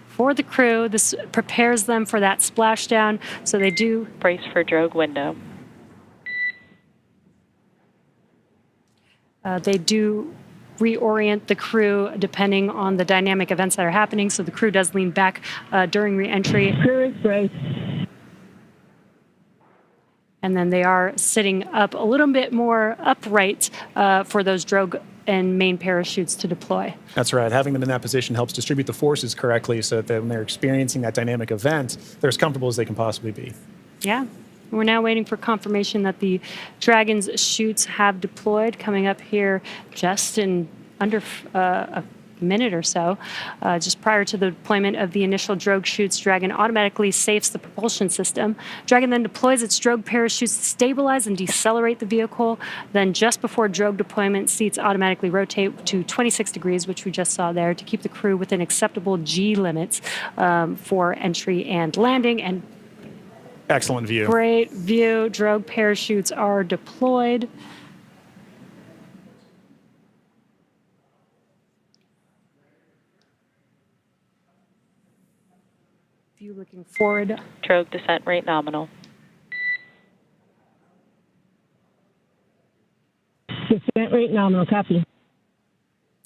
for the crew. This prepares them for that splashdown, so they do brace for drogue window. They do reorient the crew depending on the dynamic events that are happening, so the crew does lean back during re-entry. Crew is braced. And then they are sitting up a little bit more upright for those drogue and main parachutes to deploy. That's right. Having them in that position helps distribute the forces correctly so that when they're experiencing that dynamic event, they're as comfortable as they can possibly be. Yeah. We're now waiting for confirmation that the Dragon's chutes have deployed, coming up here just in under a minute or so. Just prior to the deployment of the initial drogue chutes, Dragon automatically safes the propulsion system. Dragon then deploys its drogue parachutes to stabilize and decelerate the vehicle. Then just before drogue deployment, seats automatically rotate to 26 degrees, which we just saw there, to keep the crew within acceptable G limits for entry and landing. And excellent view. Great view. Drogue parachutes are deployed. View looking forward. Drogue descent rate nominal. Descent rate nominal. Copy.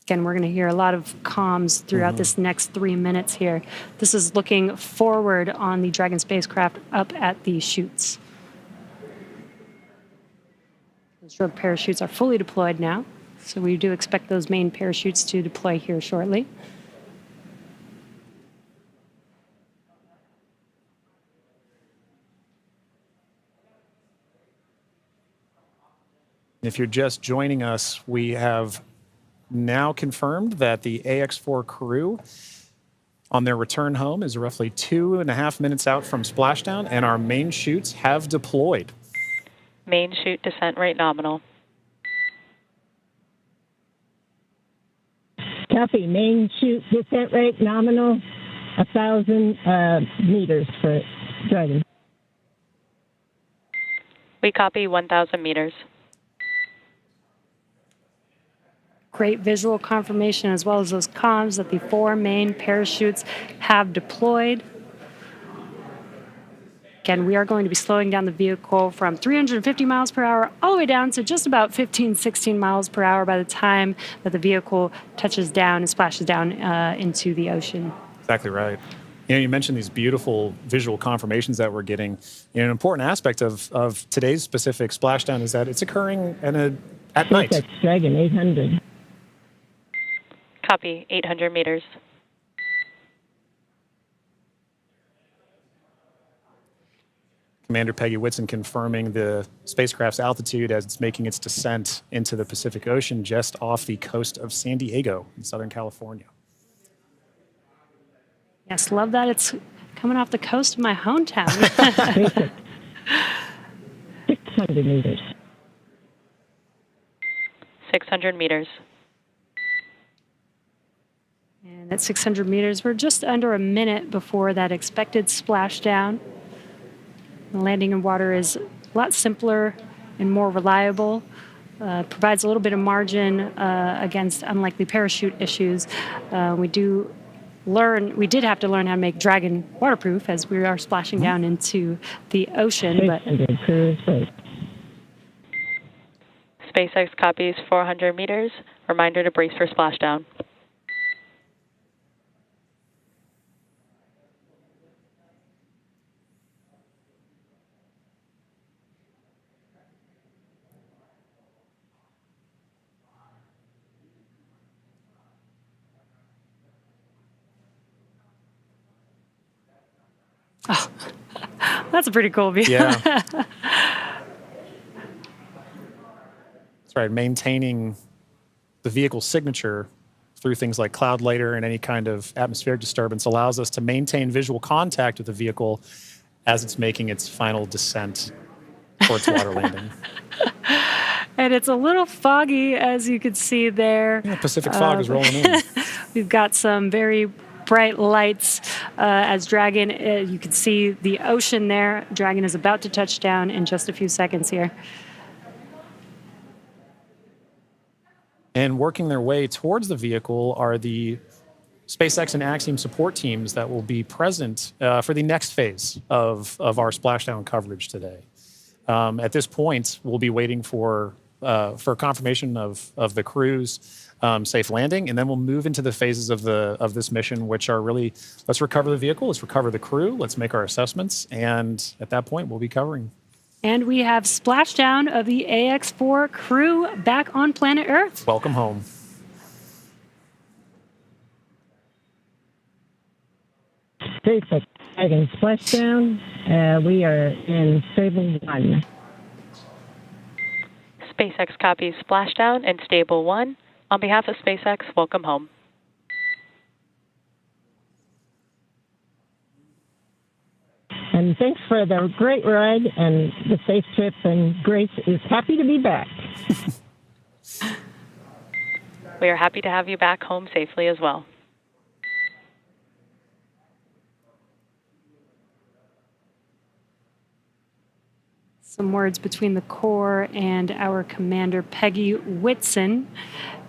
Again, we're going to hear a lot of comms throughout this next 3 minutes here. This is looking forward on the Dragon spacecraft up at the chutes. Those drogue parachutes are fully deployed now, so we do expect those main parachutes to deploy here shortly. If you're just joining us, we have now confirmed that the Ax-4 crew on their return home is roughly 2.5 minutes out from splashdown, and our main chutes have deployed. Main chute descent rate nominal. Copy. Main chute descent rate nominal, 1,000 meters for Dragon. We copy 1,000 meters. Great visual confirmation as well as those comms that the 4 main parachutes have deployed. Again, we are going to be slowing down the vehicle from 350 miles per hour all the way down to just about 15, 16 miles per hour by the time that the vehicle touches down and splashes down into the ocean. Exactly right. You know, you mentioned these beautiful visual confirmations that we're getting. You know, an important aspect of today's specific splashdown is that it's occurring at night. That's Dragon 800. Copy 800 meters. Commander Peggy Whitson confirming the spacecraft's altitude as it's making its descent into the Pacific Ocean just off the coast of San Diego in Southern California. Yes, love that it's coming off the coast of my hometown. 600 meters. 600 meters. And at 600 meters, we're just under a minute before that expected splashdown. The landing in water is a lot simpler and more reliable. Provides a little bit of margin against unlikely parachute issues. We did have to learn how to make Dragon waterproof as we are splashing down into the ocean. But SpaceX copies 400 meters. Reminder to brace for splashdown. Oh, that's a pretty cool view. Yeah. That's right. Maintaining the vehicle's signature through things like cloud layer and any kind of atmospheric disturbance allows us to maintain visual contact with the vehicle as it's making its final descent towards water landing. And it's a little foggy, as you can see there. Yeah, Pacific fog is rolling in. We've got some very bright lights as Dragon, you can see the ocean there. Dragon is about to touch down in just a few seconds here. And working their way towards the vehicle are the SpaceX and Axiom support teams that will be present for the next phase of our splashdown coverage today. At this point, we'll be waiting for confirmation of the crew's safe landing, and then we'll move into the phases of this mission, which are really, let's recover the vehicle, let's recover the crew, let's make our assessments, and at that point, we'll be covering. And we have splashdown of the Ax-4 crew back on planet Earth. Welcome home. SpaceX Dragon splashdown. We are in Stable 1. SpaceX copies splashdown and Stable 1. On behalf of SpaceX, welcome home. And thanks for the great ride and the safe trip, and Grace is happy to be back. We are happy to have you back home safely as well. Some words between the core and our commander, Peggy Whitson,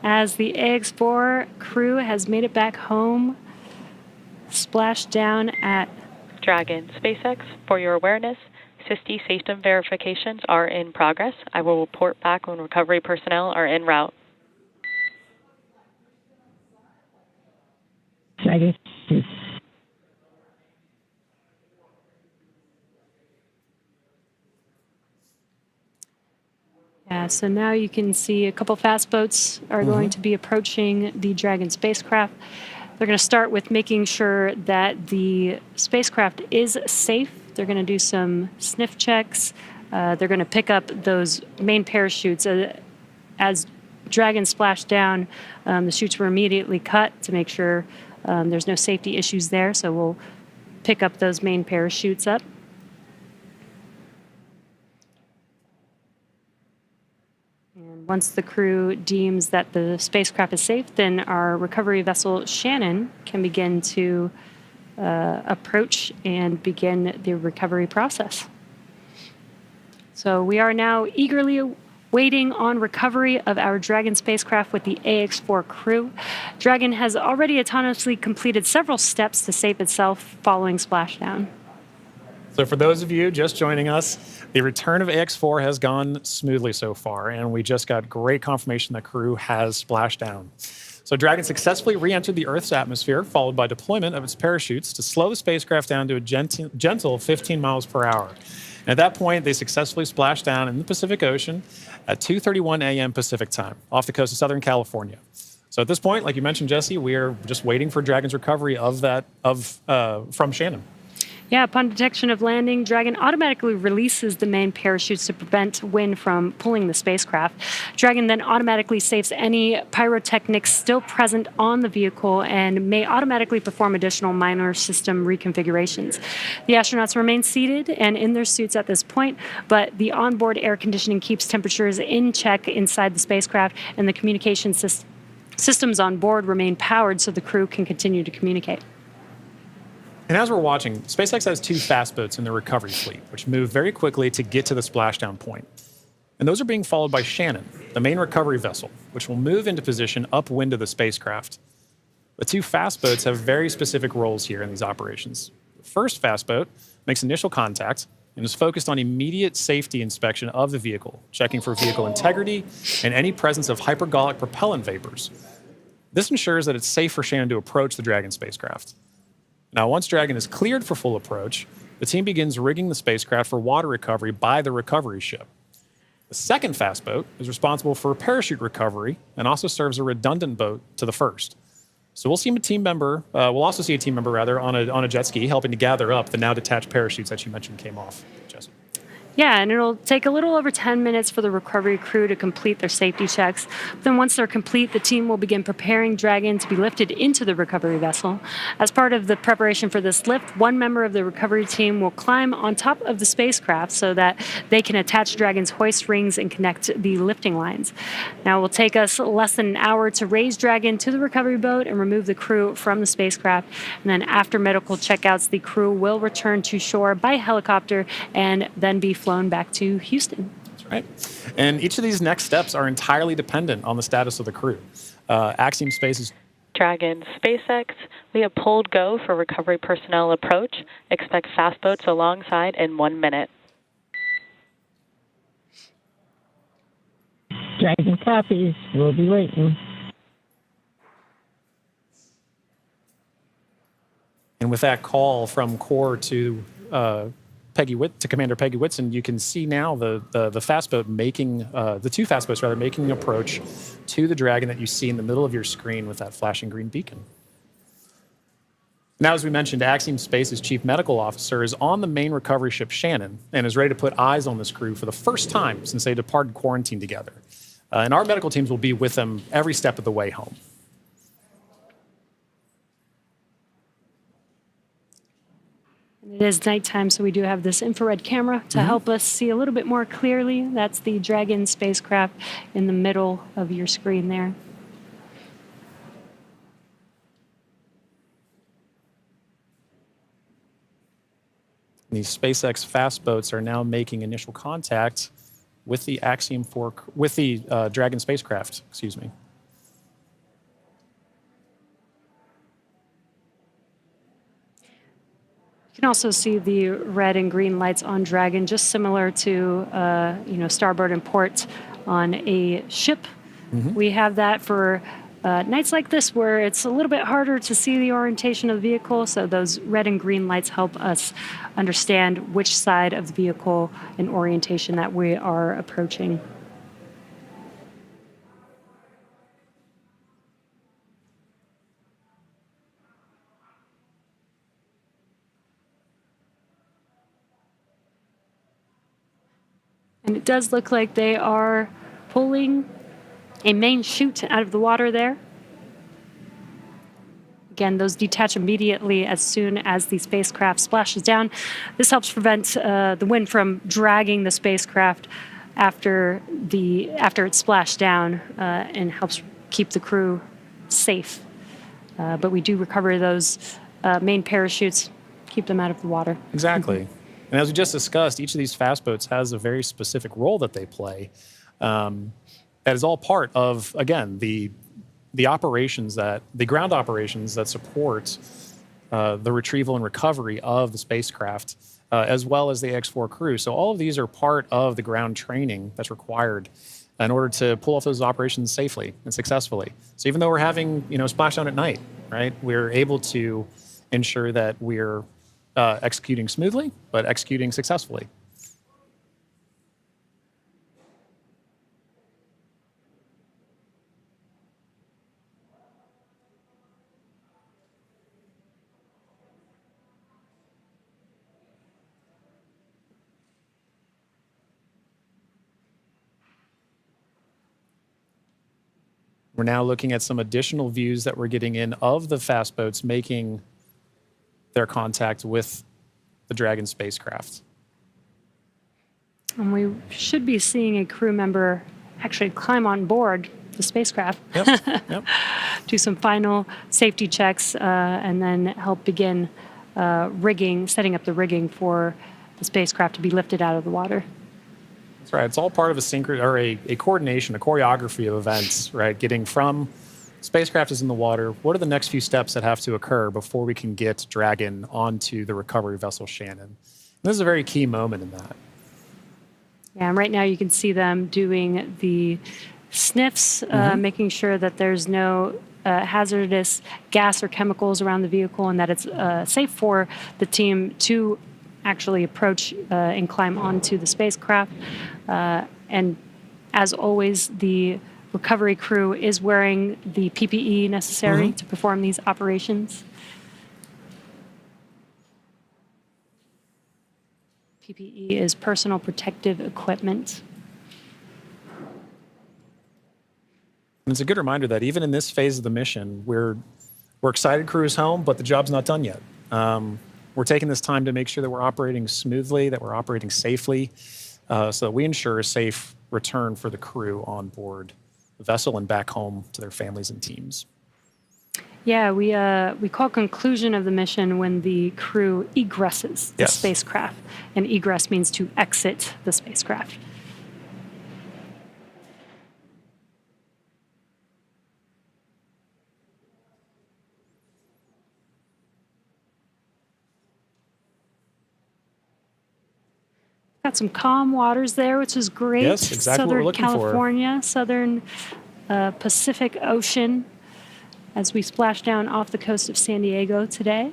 as the Ax-4 crew has made it back home, splashed down at Dragon. SpaceX, for your awareness, SISTI system verifications are in progress. I will report back when recovery personnel are en route. Dragon. Yeah, so now you can see a couple fast boats are going to be approaching the Dragon spacecraft. They're going to start with making sure that the spacecraft is safe. They're going to do some sniff checks. They're going to pick up those main parachutes. As Dragon splashed down, the chutes were immediately cut to make sure there's no safety issues there. So we'll pick up those main parachutes up. Once the crew deems that the spacecraft is safe, then our recovery vessel Shannon can begin to approach and begin the recovery process. So we are now eagerly waiting on recovery of our Dragon spacecraft with the Ax-4 crew. Dragon has already autonomously completed several steps to save itself following splashdown. So for those of you just joining us, the return of Ax-4 has gone smoothly so far, and we just got great confirmation that crew has splashed down. So Dragon successfully re-entered the Earth's atmosphere, followed by deployment of its parachutes to slow the spacecraft down to a gentle 15 miles per hour. And at that point, they successfully splashed down in the Pacific Ocean at 2:31 a.m. Pacific time, off the coast of Southern California. So at this point, like you mentioned, Jesse, we are just waiting for Dragon's recovery of that from Shannon. Yeah, upon detection of landing, Dragon automatically releases the main parachutes to prevent wind from pulling the spacecraft. Dragon then automatically saves any pyrotechnics still present on the vehicle and may automatically perform additional minor system reconfigurations. The astronauts remain seated and in their suits at this point, but the onboard air conditioning keeps temperatures in check inside the spacecraft, and the communication systems on board remain powered so the crew can continue to communicate. And as we're watching, SpaceX has 2 fast boats in the recovery fleet, which move very quickly to get to the splashdown point. And those are being followed by Shannon, the main recovery vessel, which will move into position upwind of the spacecraft. The 2 fast boats have very specific roles here in these operations. The first fast boat makes initial contact and is focused on immediate safety inspection of the vehicle, checking for vehicle integrity and any presence of hypergolic propellant vapors. This ensures that it's safe for Shannon to approach the Dragon spacecraft. Now, once Dragon is cleared for full approach, the team begins rigging the spacecraft for water recovery by the recovery ship. The second fast boat is responsible for parachute recovery and also serves a redundant boat to the first. So we'll see a team member. We'll also see a team member on a jet ski helping to gather up the now detached parachutes that you mentioned came off, Jesse. Yeah, and it'll take a little over 10 minutes for the recovery crew to complete their safety checks. Then once they're complete, the team will begin preparing Dragon to be lifted into the recovery vessel. As part of the preparation for this lift, one member of the recovery team will climb on top of the spacecraft so that they can attach Dragon's hoist rings and connect the lifting lines. Now, it will take us less than an hour to raise Dragon to the recovery boat and remove the crew from the spacecraft. And then after medical checkouts, the crew will return to shore by helicopter and then be flown back to Houston. That's right. And each of these next steps are entirely dependent on the status of the crew. Axiom Space's Dragon SpaceX, we have pulled go for recovery personnel approach. Expect fast boats alongside in 1 minute. Dragon copies. We'll be waiting. And with that call from Core to Commander Peggy Whitson, you can see now the fast boat making the 2 fast boats making an approach to the Dragon that you see in the middle of your screen with that flashing green beacon. Now, as we mentioned, Axiom Space's chief medical officer is on the main recovery ship Shannon and is ready to put eyes on this crew for the first time since they departed quarantine together. And our medical teams will be with them every step of the way home. It is nighttime, so we do have this infrared camera to help us see a little bit more clearly. That's the Dragon spacecraft in the middle of your screen there. These SpaceX fast boats are now making initial contact with the Axiom-4, with the Dragon spacecraft, excuse me. You can also see the red and green lights on Dragon, just similar to starboard and port on a ship. We have that for nights like this where it's a little bit harder to see the orientation of the vehicle, so those red and green lights help us understand which side of the vehicle and orientation that we are approaching. And it does look like they are pulling a main chute out of the water there. Again, those detach immediately as soon as the spacecraft splashes down. This helps prevent the wind from dragging the spacecraft after it's splashed down and helps keep the crew safe. But we do recover those main parachutes, keep them out of the water. Exactly. And as we just discussed, each of these fast boats has a very specific role that they play. That is all part of, again, the ground operations that support the retrieval and recovery of the spacecraft, as well as the Ax-4 crew. So all of these are part of the ground training that's required in order to pull off those operations safely and successfully. So even though we're having, splashdown at night, right, we're able to ensure that we're executing smoothly, but executing successfully. We're now looking at some additional views that we're getting in of the fast boats making their contact with the Dragon spacecraft. And we should be seeing a crew member actually climb on board the spacecraft, Yep. do some final safety checks, and then help begin setting up the rigging for the spacecraft to be lifted out of the water. That's right. It's all part of a coordination, a choreography of events, right? Getting from spacecraft is in the water. What are the next few steps that have to occur before we can get Dragon onto the recovery vessel Shannon? And this is a very key moment in that. Yeah, and right now you can see them doing the sniffs, making sure that there's no hazardous gas or chemicals around the vehicle and that it's safe for the team to actually approach and climb onto the spacecraft. And as always, the recovery crew is wearing the PPE necessary to perform these operations. PPE is personal protective equipment. And it's a good reminder that even in this phase of the mission, we're excited crew is home, but the job's not done yet. We're taking this time to make sure that we're operating smoothly, that we're operating safely, so that we ensure a safe return for the crew on board the vessel and back home to their families and teams. Yeah, we call conclusion of the mission when the crew egresses the spacecraft, and egress means to exit the spacecraft. Got some calm waters there, which is great. Yes, exactly what we're looking California, Southern Pacific Ocean, as we splash down off the coast of San Diego today.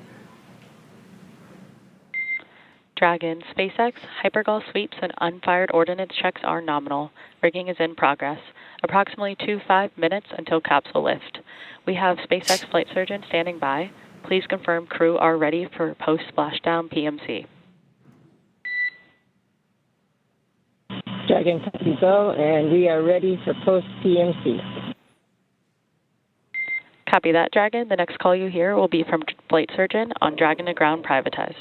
Dragon, SpaceX, hypergol sweeps, and unfired ordnance checks are nominal. Rigging is in progress. Approximately 5 minutes until capsule lift. We have SpaceX flight surgeon standing by. Please confirm crew are ready for post-splashdown PMC. Dragon, copy go, and we are ready for post-PMC. Copy that, Dragon. The next call you hear will be from flight surgeon on Dragon to ground privatized.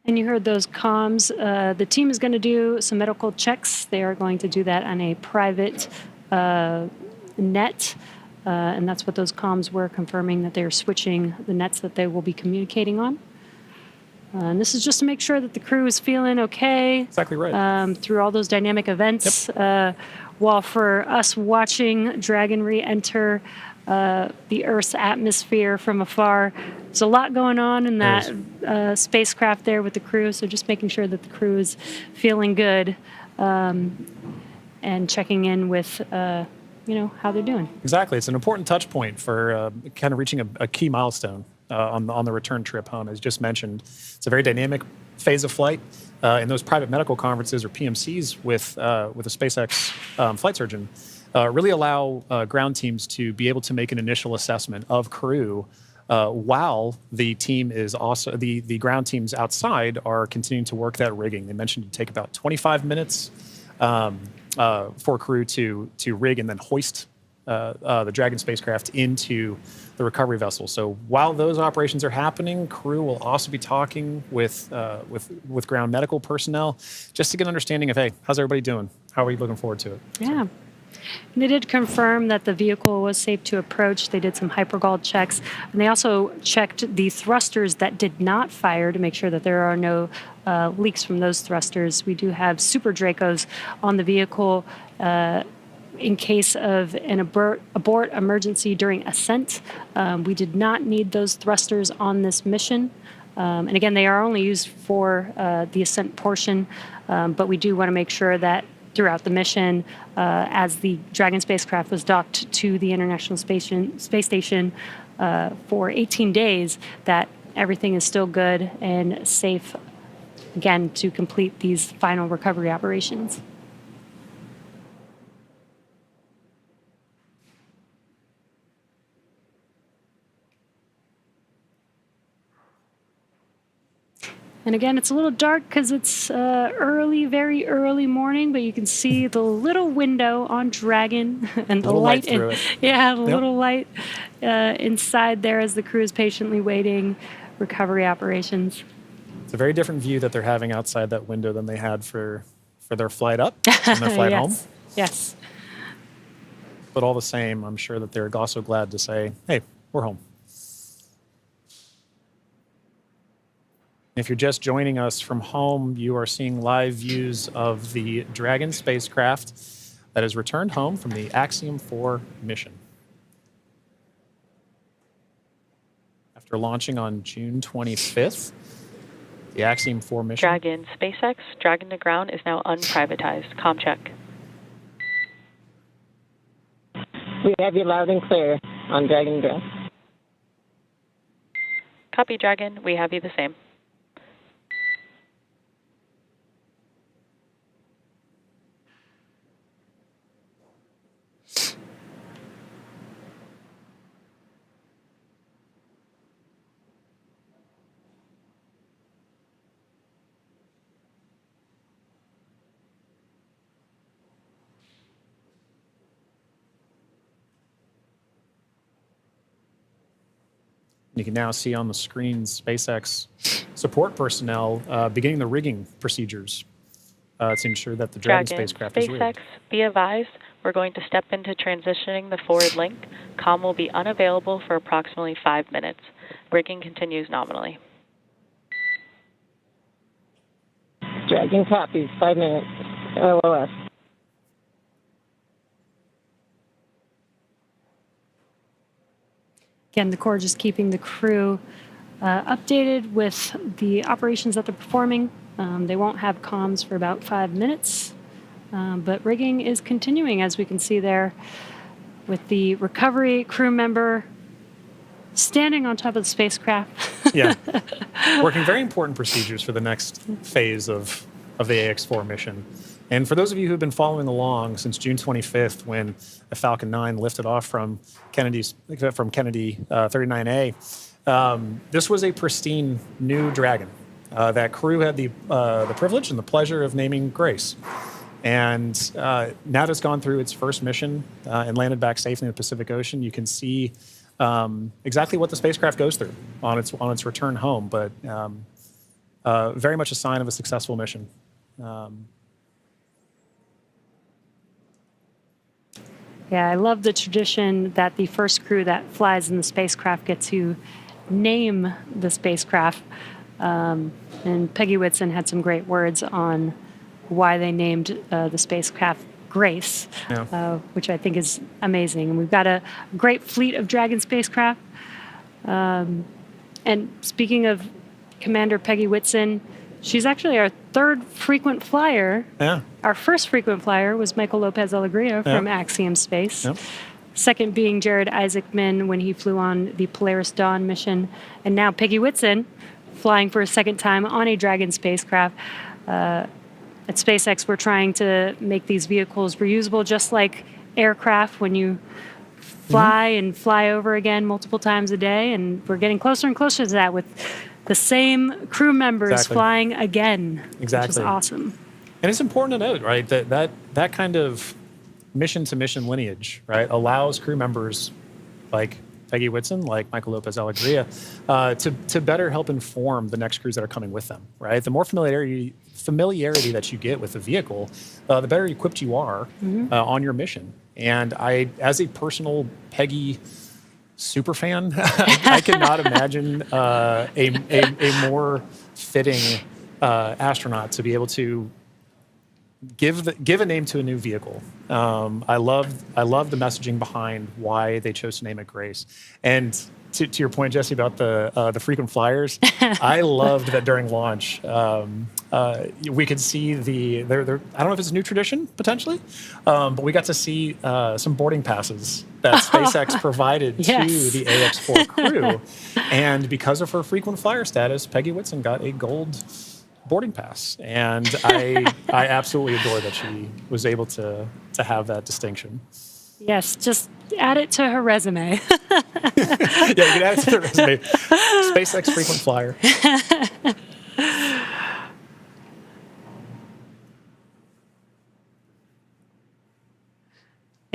And you heard those comms. The team is going to do some medical checks. They are going to do that on a private net. And that's what those comms were, confirming that they are switching the nets that they will be communicating on. And this is just to make sure that the crew is feeling okay. Exactly right. Through all those dynamic events. While for us watching Dragon re-enter the Earth's atmosphere from afar, there's a lot going on in that spacecraft there with the crew. So just making sure that the crew is feeling good and checking in with how they're doing. Exactly. It's an important touch point for kind of reaching a key milestone on the return trip home. As just mentioned, it's a very dynamic phase of flight. And those private medical conferences, or PMCs, with a SpaceX flight surgeon really allow ground teams to be able to make an initial assessment of crew while the team is also the ground teams outside are continuing to work that rigging. They mentioned it would take about 25 minutes for crew to rig and then hoist the Dragon spacecraft into the recovery vessel. So while those operations are happening, crew will also be talking with ground medical personnel just to get an understanding of, hey, how's everybody doing? How are you looking forward to it? Yeah. And they did confirm that the vehicle was safe to approach. They did some hypergol checks. And they also checked the thrusters that did not fire to make sure that there are no leaks from those thrusters. We do have Super Dracos on the vehicle in case of an abort emergency during ascent. We did not need those thrusters on this mission. And again, they are only used for the ascent portion, but we do want to make sure that throughout the mission, as the Dragon spacecraft was docked to the International Space Station for 18 days, that everything is still good and safe, again, to complete these final recovery operations. And again, it's a little dark because it's very early morning, but you can see the little window on Dragon and the light light. through it. Yeah, the little light inside there as the crew is patiently waiting recovery operations. It's a very different view that they're having outside that window than they had for their flight up and their flight home. Yes. But all the same, I'm sure that they're also glad to say, hey, we're home. If you're just joining us from home, you are seeing live views of the Dragon spacecraft that has returned home from the Ax-4 mission. After launching on June 25th, the Ax-4 mission... Dragon SpaceX, Dragon to ground is now unprivatized. Comm check. We have you loud and clear on Dragon ground. Copy, Dragon. We have you the same. You can now see on the screen SpaceX support personnel beginning the rigging procedures to ensure that the Dragon spacecraft is rigged. SpaceX, be advised, we're going to step into transitioning the forward link. Comm will be unavailable for approximately 5 minutes. Rigging continues nominally. Dragon copies, 5 minutes. LOS. Again, the Corps just keeping the crew updated with the operations that they're performing. They won't have comms for about 5 minutes, but rigging is continuing, as we can see there, with the recovery crew member standing on top of the spacecraft. Yeah, working very important procedures for the next phase of the Ax-4 mission. And for those of you who've been following along since June 25th, when the Falcon 9 lifted off from Kennedy 39A, this was a pristine new Dragon. That crew had the privilege and the pleasure of naming Grace. And now that it's gone through its first mission and landed back safely in the Pacific Ocean, you can see exactly what the spacecraft goes through on its return home, but very much a sign of a successful mission. Yeah, I love the tradition that the first crew that flies in the spacecraft get to name the spacecraft. And Peggy Whitson had some great words on why they named the spacecraft Grace, which I think is amazing. And we've got a great fleet of Dragon spacecraft. And speaking of Commander Peggy Whitson, she's actually our third frequent flyer. Yeah. Our first frequent flyer was Michael Lopez Alegria from Axiom Space. Yeah. Second being Jared Isaacman when he flew on the Polaris Dawn mission. And now Peggy Whitson flying for a second time on a Dragon spacecraft. At SpaceX, we're trying to make these vehicles reusable, just like aircraft when you fly and fly over again multiple times a day. And we're getting closer and closer to that with the same crew members flying again, which is awesome. And it's important to note, right, that kind of mission-to-mission lineage, right, allows crew members like Peggy Whitson, like Michael Lopez Alegria, to better help inform the next crews that are coming with them, right? The more familiarity that you get with the vehicle, the better equipped you are on your mission. And I, as a personal Peggy super fan, I cannot imagine a more fitting astronaut to be able to give a name to a new vehicle. I love the messaging behind why they chose to name it Grace. And to your point, Jesse, about the frequent flyers, I loved that during launch we could see I don't know if it's a new tradition potentially, but we got to see some boarding passes that SpaceX provided to the Ax-4 crew, and because of her frequent flyer status, Peggy Whitson got a gold boarding pass, and I absolutely adore that she was able to have that distinction. Yes, just add it to her resume. Yeah, you can add it to the resume. SpaceX frequent flyer.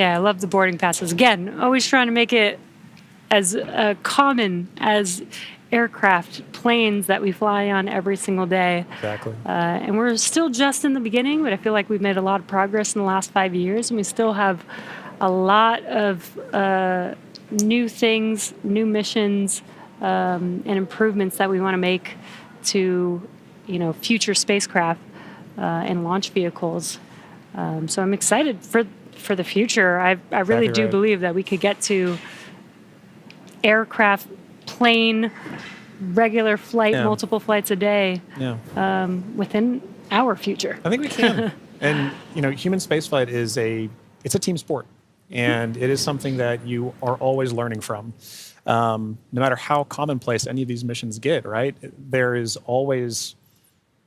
Yeah, I love the boarding passes. Again, always trying to make it as common as aircraft, planes that we fly on every single day. Exactly. And we're still just in the beginning, but I feel like we've made a lot of progress in the last 5 years, and we still have a lot of new things, new missions, and improvements that we want to make to, future spacecraft and launch vehicles. So I'm excited for the future. I really Exactly do right. believe that we could get to aircraft, plane, regular flight, Yeah. multiple flights a day Yeah. within our future. I think we can. And human spaceflight it's a team sport, and it is something that you are always learning from. No matter how commonplace any of these missions get, right? There is always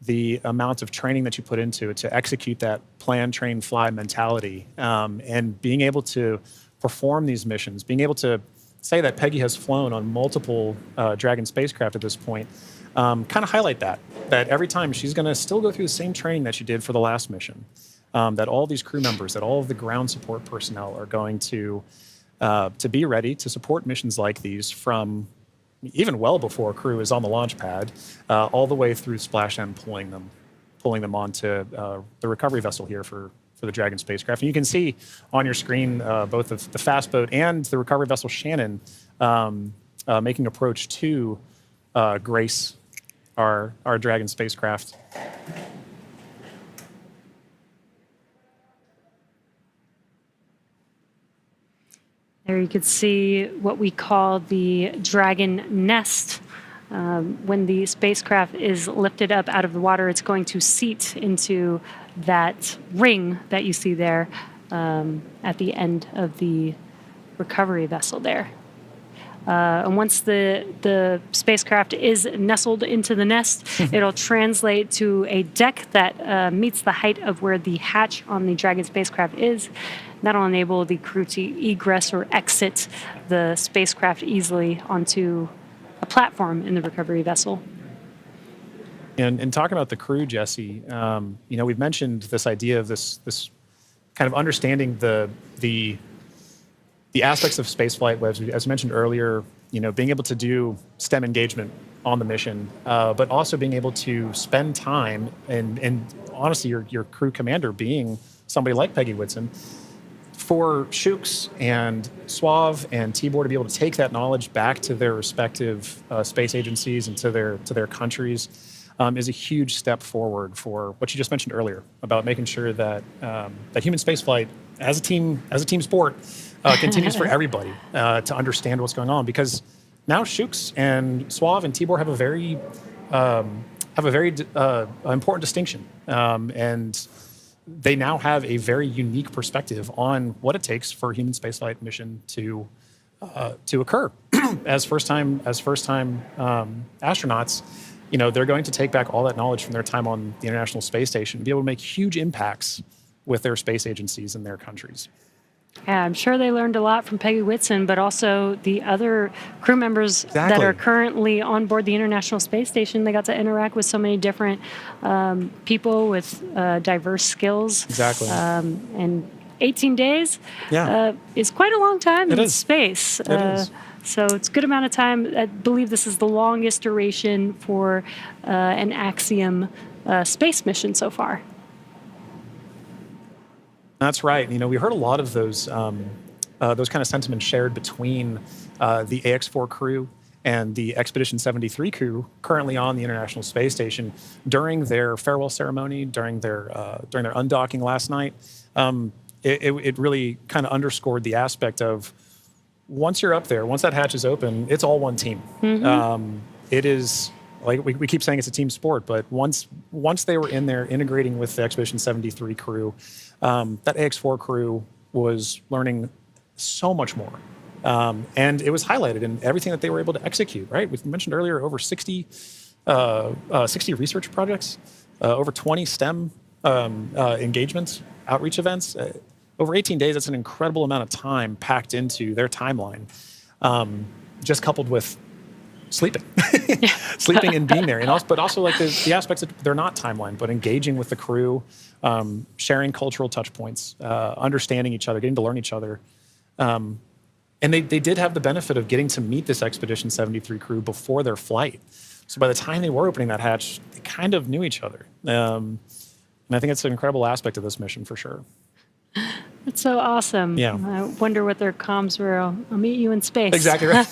the amount of training that you put into it to execute that plan, train, fly mentality, and being able to perform these missions, being able to say that Peggy has flown on multiple Dragon spacecraft at this point, kind of highlight that every time she's going to still go through the same training that she did for the last mission, that all these crew members, that all of the ground support personnel are going to be ready to support missions like these from even well before crew is on the launch pad, all the way through Splashdown, pulling them onto the recovery vessel here for the Dragon spacecraft. And you can see on your screen both the fast boat and the recovery vessel Shannon making approach to Grace, our Dragon spacecraft. There you could see what we call the Dragon nest. When the spacecraft is lifted up out of the water, it's going to seat into that ring that you see there at the end of the recovery vessel there. And once the spacecraft is nestled into the nest, it'll translate to a deck that meets the height of where the hatch on the Dragon spacecraft is. That'll enable the crew to egress or exit the spacecraft easily onto a platform in the recovery vessel. And talking about the crew, Jesse, we've mentioned this idea of this kind of understanding the aspects of spaceflight, as mentioned earlier, being able to do STEM engagement on the mission, but also being able to spend time and honestly, your crew commander being somebody like Peggy Whitson. For Shooks and Suave and Tibor to be able to take that knowledge back to their respective space agencies and to their countries is a huge step forward for what you just mentioned earlier about making sure that that human spaceflight as a team sport continues for everybody to understand what's going on, because now Shooks and Suave and Tibor have a very important distinction, and they now have a very unique perspective on what it takes for a human spaceflight mission to occur. as first time astronauts, they're going to take back all that knowledge from their time on the International Space Station and be able to make huge impacts with their space agencies and their countries. Yeah, I'm sure they learned a lot from Peggy Whitson, but also the other crew members that are currently on board the International Space Station. They got to interact with so many different people with diverse skills. Exactly. And 18 days is quite a long time in space. It is. So it's a good amount of time. I believe this is the longest duration for an Axiom space mission so far. That's right. We heard a lot of those kind of sentiments shared between the Ax-4 crew and the Expedition 73 crew currently on the International Space Station during their farewell ceremony, during their undocking last night. It really kind of underscored the aspect of once you're up there, once that hatch is open, it's all one team. Mm-hmm. It is. Like we keep saying it's a team sport, but once they were in there integrating with the Expedition 73 crew, that Ax-4 crew was learning so much more. And it was highlighted in everything that they were able to execute, right? We mentioned earlier over 60 research projects, over 20 STEM engagements, outreach events. Over 18 days, that's an incredible amount of time packed into their timeline, just coupled with sleeping, sleeping and being there, and also, but also like the aspects that they're not timeline, but engaging with the crew, sharing cultural touch points, understanding each other, getting to learn each other. And they did have the benefit of getting to meet this Expedition 73 crew before their flight. So by the time they were opening that hatch, they kind of knew each other. And I think it's an incredible aspect of this mission for sure. That's so awesome. Yeah. I wonder what their comms were. I'll meet you in space. Exactly right.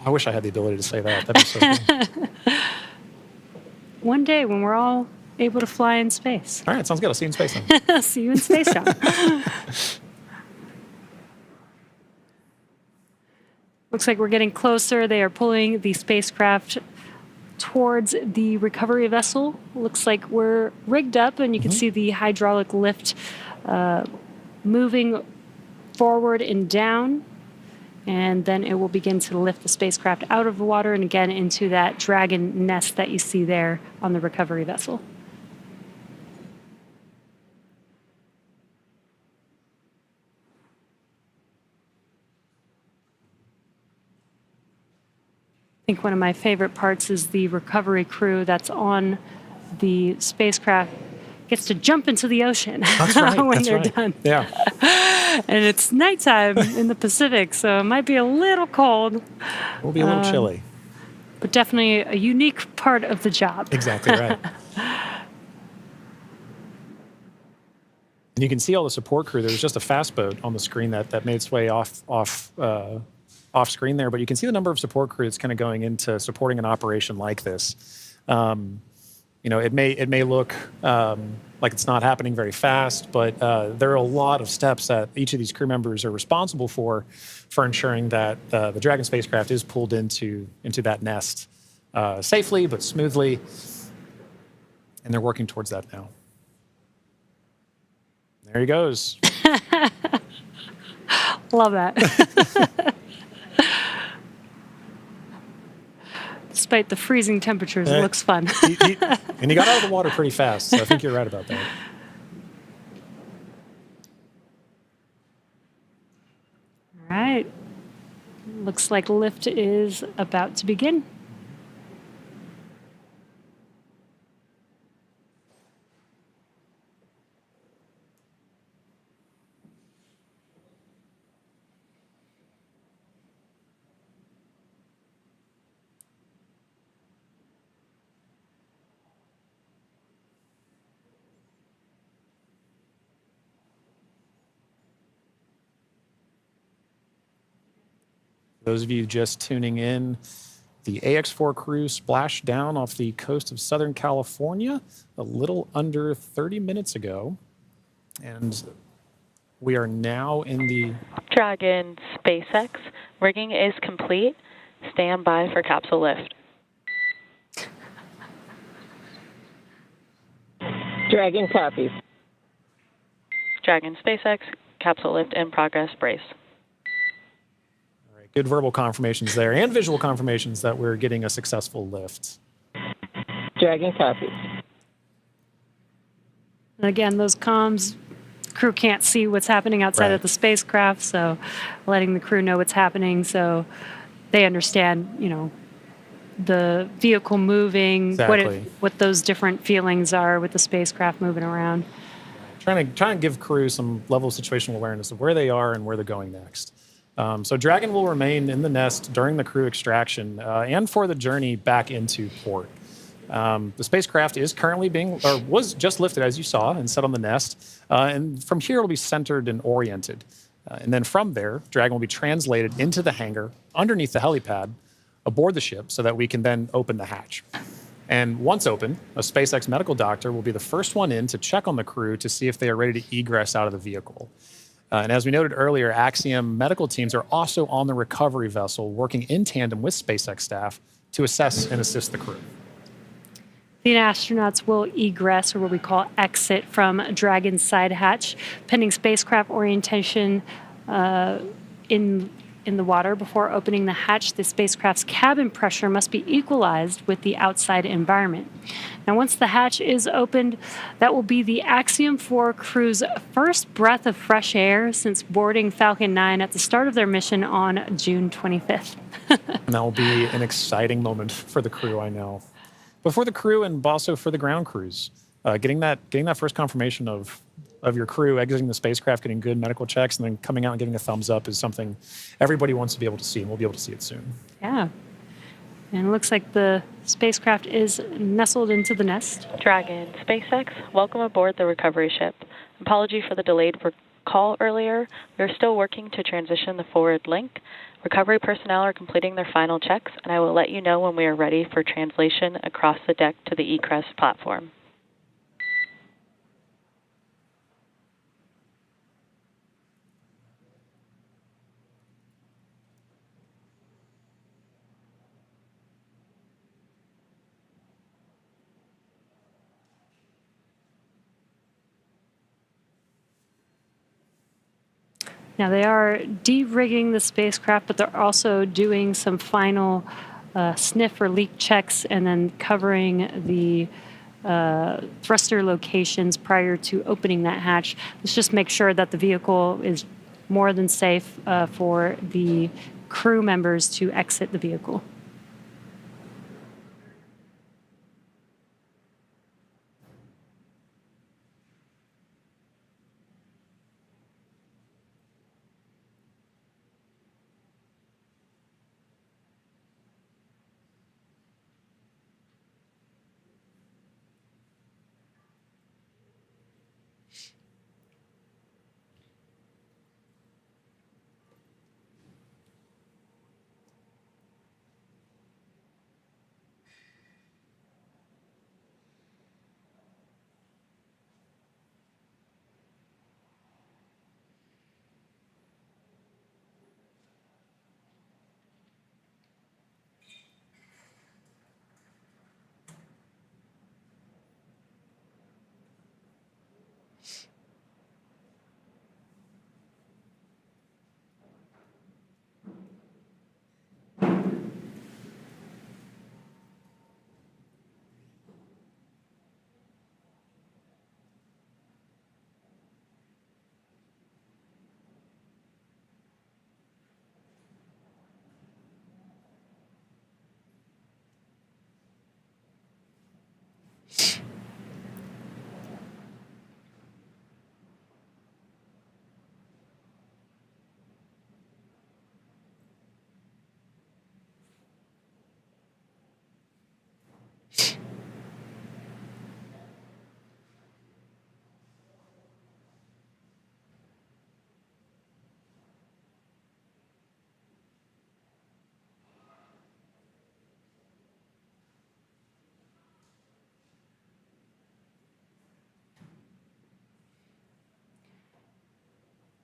I wish I had the ability to say that. That'd be so cool. One day when we're all able to fly in space. All right, sounds good. I'll see you in space then. See you in Spacecraft. Looks like we're getting closer. They are pulling the spacecraft towards the recovery vessel. Looks like we're rigged up, and you can see the hydraulic lift moving forward and down. And then it will begin to lift the spacecraft out of the water and again into that Dragon nest that you see there on the recovery vessel. I think one of my favorite parts is the recovery crew that's on the spacecraft gets to jump into the ocean That's right. when That's they're right. done. Yeah. And it's nighttime in the Pacific, so it might be a little cold, We'll be a little chilly. but definitely a unique part of the job. Exactly right. And you can see all the support crew. There was just a fast boat on the screen that made its way off screen there, but you can see the number of support crew that's kind of going into supporting an operation like this. You know, it may look like it's not happening very fast, but there are a lot of steps that each of these crew members are responsible for ensuring that the Dragon spacecraft is pulled into that nest safely but smoothly, and they're working towards that now. There he goes. Love that. Despite the freezing temperatures, it looks fun. And he got out of the water pretty fast, so I think you're right about that. All right. Looks like lift is about to begin. For those of you just tuning in, the Ax-4 crew splashed down off the coast of Southern California a little under 30 minutes ago. And we are now in the Dragon SpaceX, rigging is complete. Stand by for capsule lift. Dragon copies. Dragon SpaceX, capsule lift in progress, brace. all right, good verbal confirmations there and visual confirmations that we're getting a successful lift. Dragon copies. And again, those comms, crew can't see what's happening outside Right. of the spacecraft, so letting the crew know what's happening so they understand, you know, the vehicle moving, Exactly. what those different feelings are with the spacecraft moving around. Trying to give crew some level of situational awareness of where they are and where they're going next. So Dragon will remain in the nest during the crew extraction and for the journey back into port. The spacecraft is currently was just lifted, as you saw, and set on the nest. And from here, it'll be centered and oriented. And then from there, Dragon will be translated into the hangar underneath the helipad aboard the ship so that we can then open the hatch. And once open, a SpaceX medical doctor will be the first one in to check on the crew to see if they are ready to egress out of the vehicle. And as we noted earlier, Axiom medical teams are also on the recovery vessel working in tandem with SpaceX staff to assess and assist the crew. The astronauts will egress, or what we call exit, from Dragon's side hatch, pending spacecraft orientation in the water. Before opening the hatch, the spacecraft's cabin pressure must be equalized with the outside environment. Now, once the hatch is opened, that will be the Axiom-4 crew's first breath of fresh air since boarding Falcon 9 at the start of their mission on June 25th. And that will be an exciting moment for the crew, I know. But for the crew and also for the ground crews, getting that first confirmation of your crew exiting the spacecraft, getting good medical checks, and then coming out and giving a thumbs up is something everybody wants to be able to see, and we'll be able to see it soon. Yeah. And it looks like the spacecraft is nestled into the nest. Dragon, SpaceX, welcome aboard the recovery ship. Apology for the delayed call earlier. We are still working to transition the forward link. Recovery personnel are completing their final checks, and I will let you know when we are ready for translation across the deck to the egress platform. Now, they are de-rigging the spacecraft, but they're also doing some final sniff or leak checks and then covering the thruster locations prior to opening that hatch. Let's just make sure that the vehicle is more than safe for the crew members to exit the vehicle.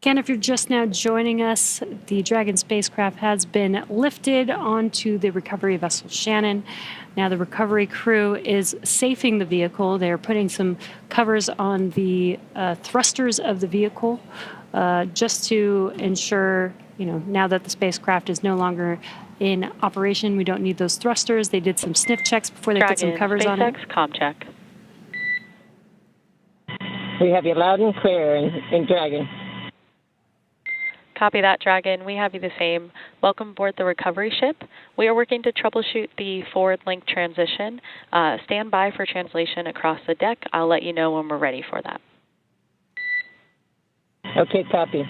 Again, if you're just now joining us, the Dragon spacecraft has been lifted onto the recovery vessel Shannon. Now the recovery crew is safing the vehicle. They're putting some covers on the thrusters of the vehicle just to ensure, now that the spacecraft is no longer in operation, we don't need those thrusters. They did some sniff checks before they put some covers on it. SpaceX, comm check. We have you loud and clear in Dragon. Copy that, Dragon. We have you the same. Welcome aboard the recovery ship. We are working to troubleshoot the forward link transition. Stand by for translation across the deck. I'll let you know when we're ready for that. Okay, copy.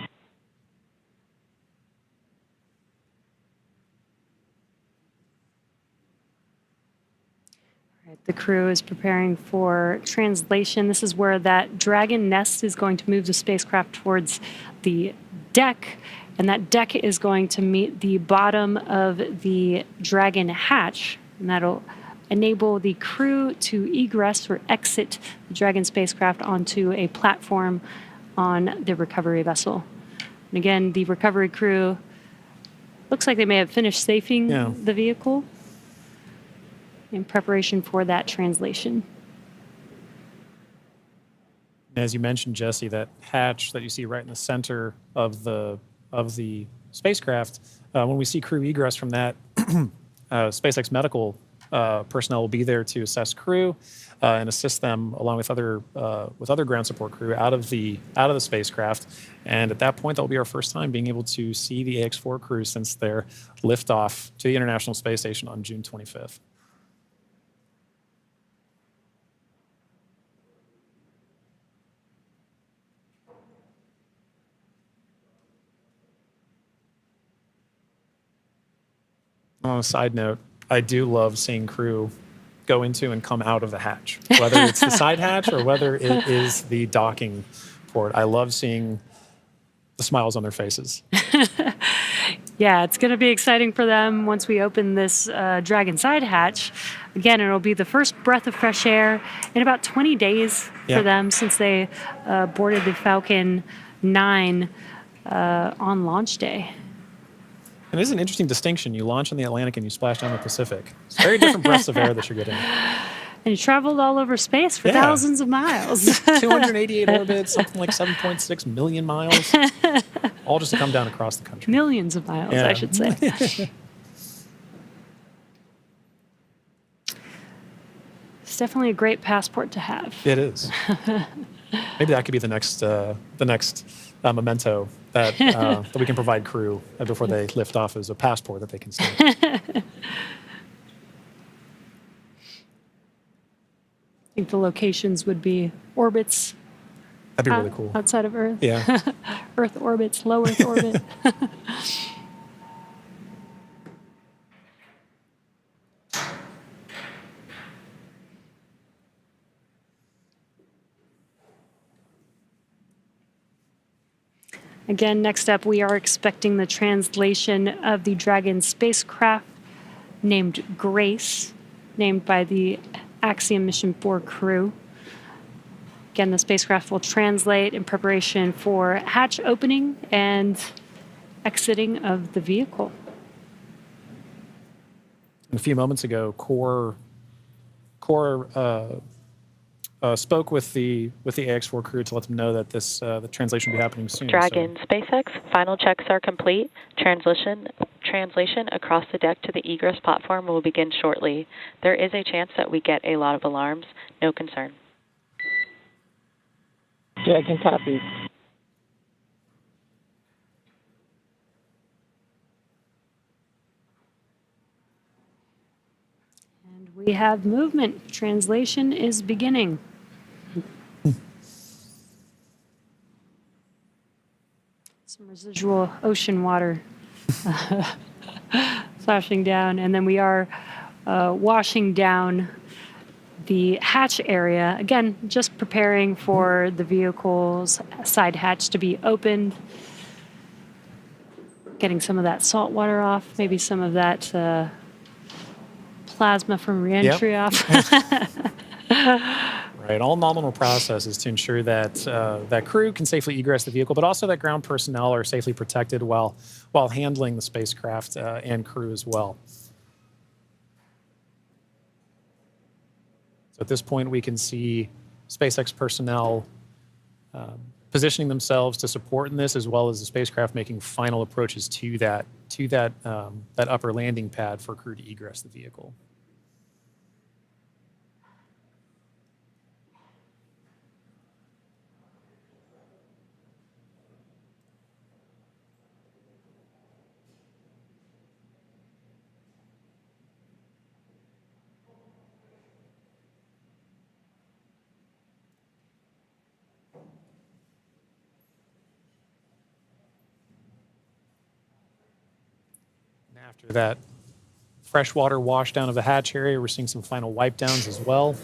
The crew is preparing for translation. This is where that Dragon nest is going to move the spacecraft towards the deck, and that deck is going to meet the bottom of the Dragon hatch, and that'll enable the crew to egress or exit the Dragon spacecraft onto a platform on the recovery vessel. And again, the recovery crew looks like they may have finished safing the vehicle in preparation for that translation. As you mentioned, Jesse, that hatch that you see right in the center of the spacecraft, when we see crew egress from that, SpaceX Medical personnel will be there to assess crew and assist them along with other ground support crew out of the spacecraft. And at that point, that'll be our first time being able to see the Ax-4 crew since their liftoff to the International Space Station on June 25th. On a side note, I do love seeing crew go into and come out of the hatch, whether it's the side hatch or whether it is the docking port. I love seeing the smiles on their faces. Yeah, it's going to be exciting for them once we open this Dragon side hatch. Again, it'll be the first breath of fresh air in about 20 days for them since they boarded the Falcon 9 on launch day. And it is an interesting distinction. You launch in the Atlantic and you splash down the Pacific. It's very different breaths of air that you're getting. And you traveled all over space for thousands of miles. 288 orbits, something like 7.6 million miles, all just to come down across the country. Millions of miles, I should say. It's definitely a great passport to have. It is. Maybe that could be the next memento that we can provide crew before they lift off as a passport that they can stamp. I think the locations would be orbits. That'd be really cool. Outside of Earth. Yeah. Earth orbits, low Earth orbit. Again, next up, we are expecting the translation of the Dragon spacecraft named Grace, named by the Axiom Mission 4 crew. Again, the spacecraft will translate in preparation for hatch opening and exiting of the vehicle. A few moments ago, Core spoke with the Ax-4 crew to let them know that the translation will be happening soon. Dragon SpaceX, final checks are complete. Translation across the deck to the egress platform will begin shortly. There is a chance that we get a lot of alarms. No concern. Dragon copies. And we have movement. Translation is beginning. Some residual ocean water splashing down. And then we are washing down the hatch area. Again, just preparing for the vehicle's side hatch to be opened. Getting some of that salt water off, maybe some of that plasma from reentry off. Right, all nominal processes to ensure that that crew can safely egress the vehicle, but also that ground personnel are safely protected while handling the spacecraft and crew as well. So at this point, we can see SpaceX personnel positioning themselves to support in this, as well as the spacecraft making final approaches to that upper landing pad for crew to egress the vehicle. After that freshwater washdown of the hatch area, we're seeing some final wipe downs as well.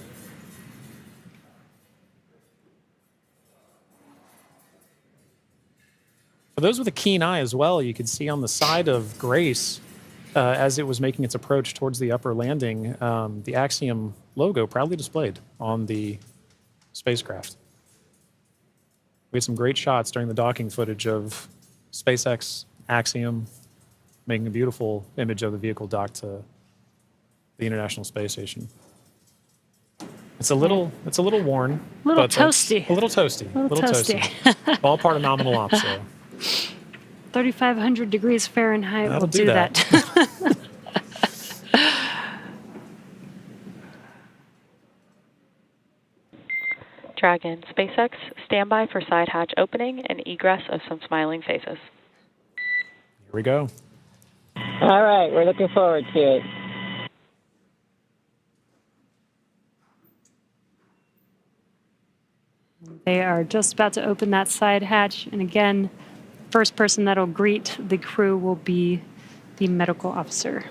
For those with a keen eye as well, you could see on the side of Grace, as it was making its approach towards the upper landing, the Axiom logo proudly displayed on the spacecraft. We had some great shots during the docking footage of SpaceX, Axiom, making a beautiful image of the vehicle docked to the International Space Station. It's a little worn. A little toasty. A little toasty. All part of nominal ops, though. 3,500 degrees Fahrenheit That'll will do that. Dragon, SpaceX, stand by for side hatch opening and egress of some smiling faces. Here we go. All right, we're looking forward to it. They are just about to open that side hatch. And again, first person that'll greet the crew will be the medical officer.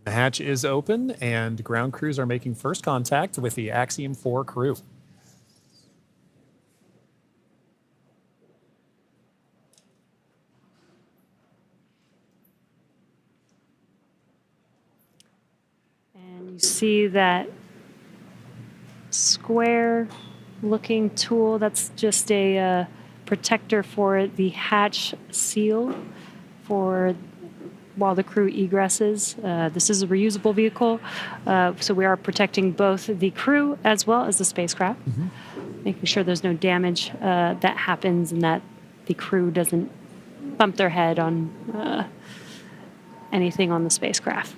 The hatch is open, and ground crews are making first contact with the Axiom-4 crew. And you see that square looking tool. That's just a protector for the hatch seal for while the crew egresses. This is a reusable vehicle, so we are protecting both the crew as well as the spacecraft, making sure there's no damage that happens and that the crew doesn't bump their head on anything on the spacecraft.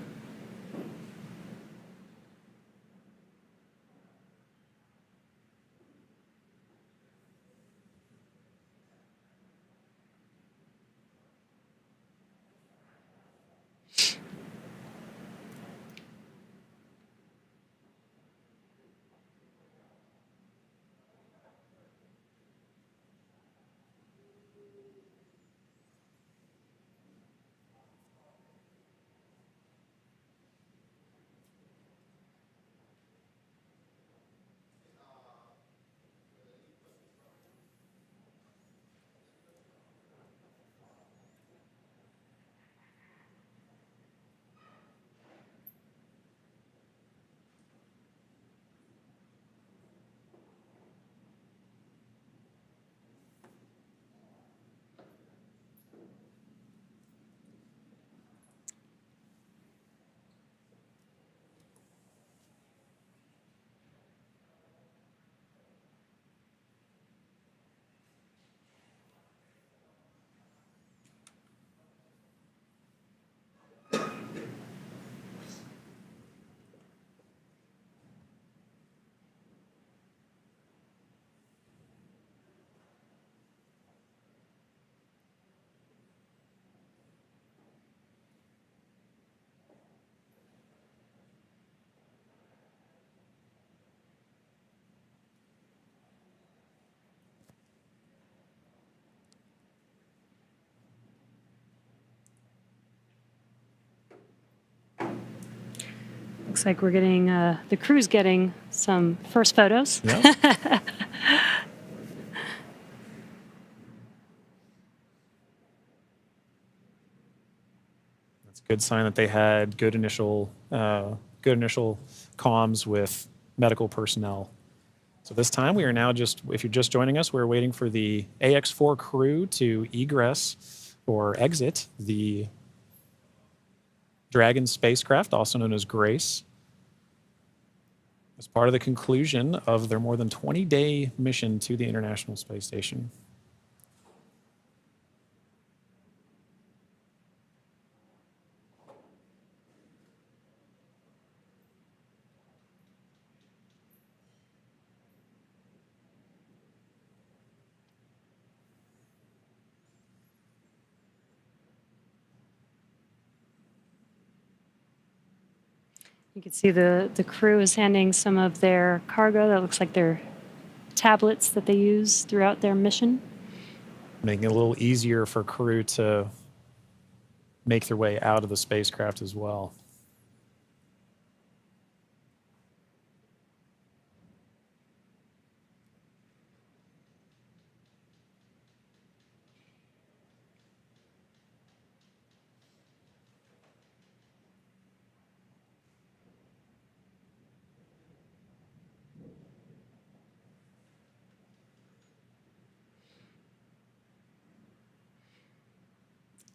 Looks like we're getting, the crew's getting some first photos. Yeah. That's a good sign that they had good initial comms with medical personnel. So this time we are now just, if you're just joining us, we're waiting for the Ax-4 crew to egress or exit the Dragon spacecraft, also known as Grace, as part of the conclusion of their more than 20-day mission to the International Space Station. You can see the crew is handing some of their cargo. That looks like their tablets that they use throughout their mission. Making it a little easier for crew to make their way out of the spacecraft as well.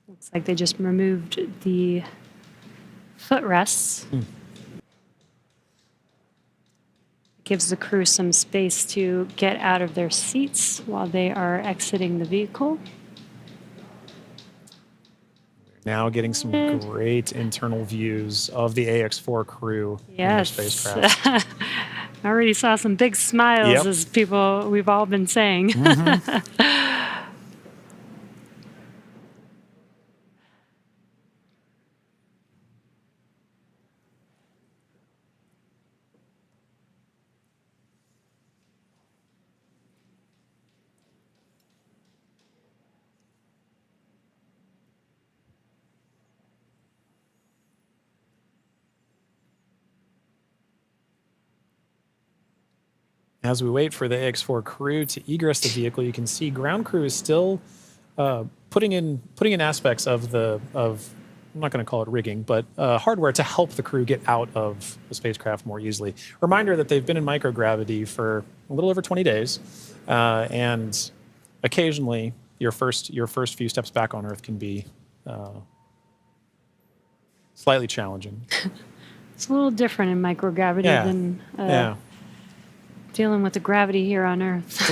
Looks like they just removed the footrests. Gives the crew some space to get out of their seats while they are exiting the vehicle. Now getting some great internal views of the Ax-4 crew in their Yes. spacecraft. I already saw some big smiles as people we've all been saying. As we wait for the Ax-4 crew to egress the vehicle, you can see ground crew is still putting in aspects of I'm not going to call it rigging, but hardware to help the crew get out of the spacecraft more easily. Reminder that they've been in microgravity for a little over 20 days, and occasionally your first few steps back on Earth can be slightly challenging. It's a little different in microgravity than dealing with the gravity here on Earth.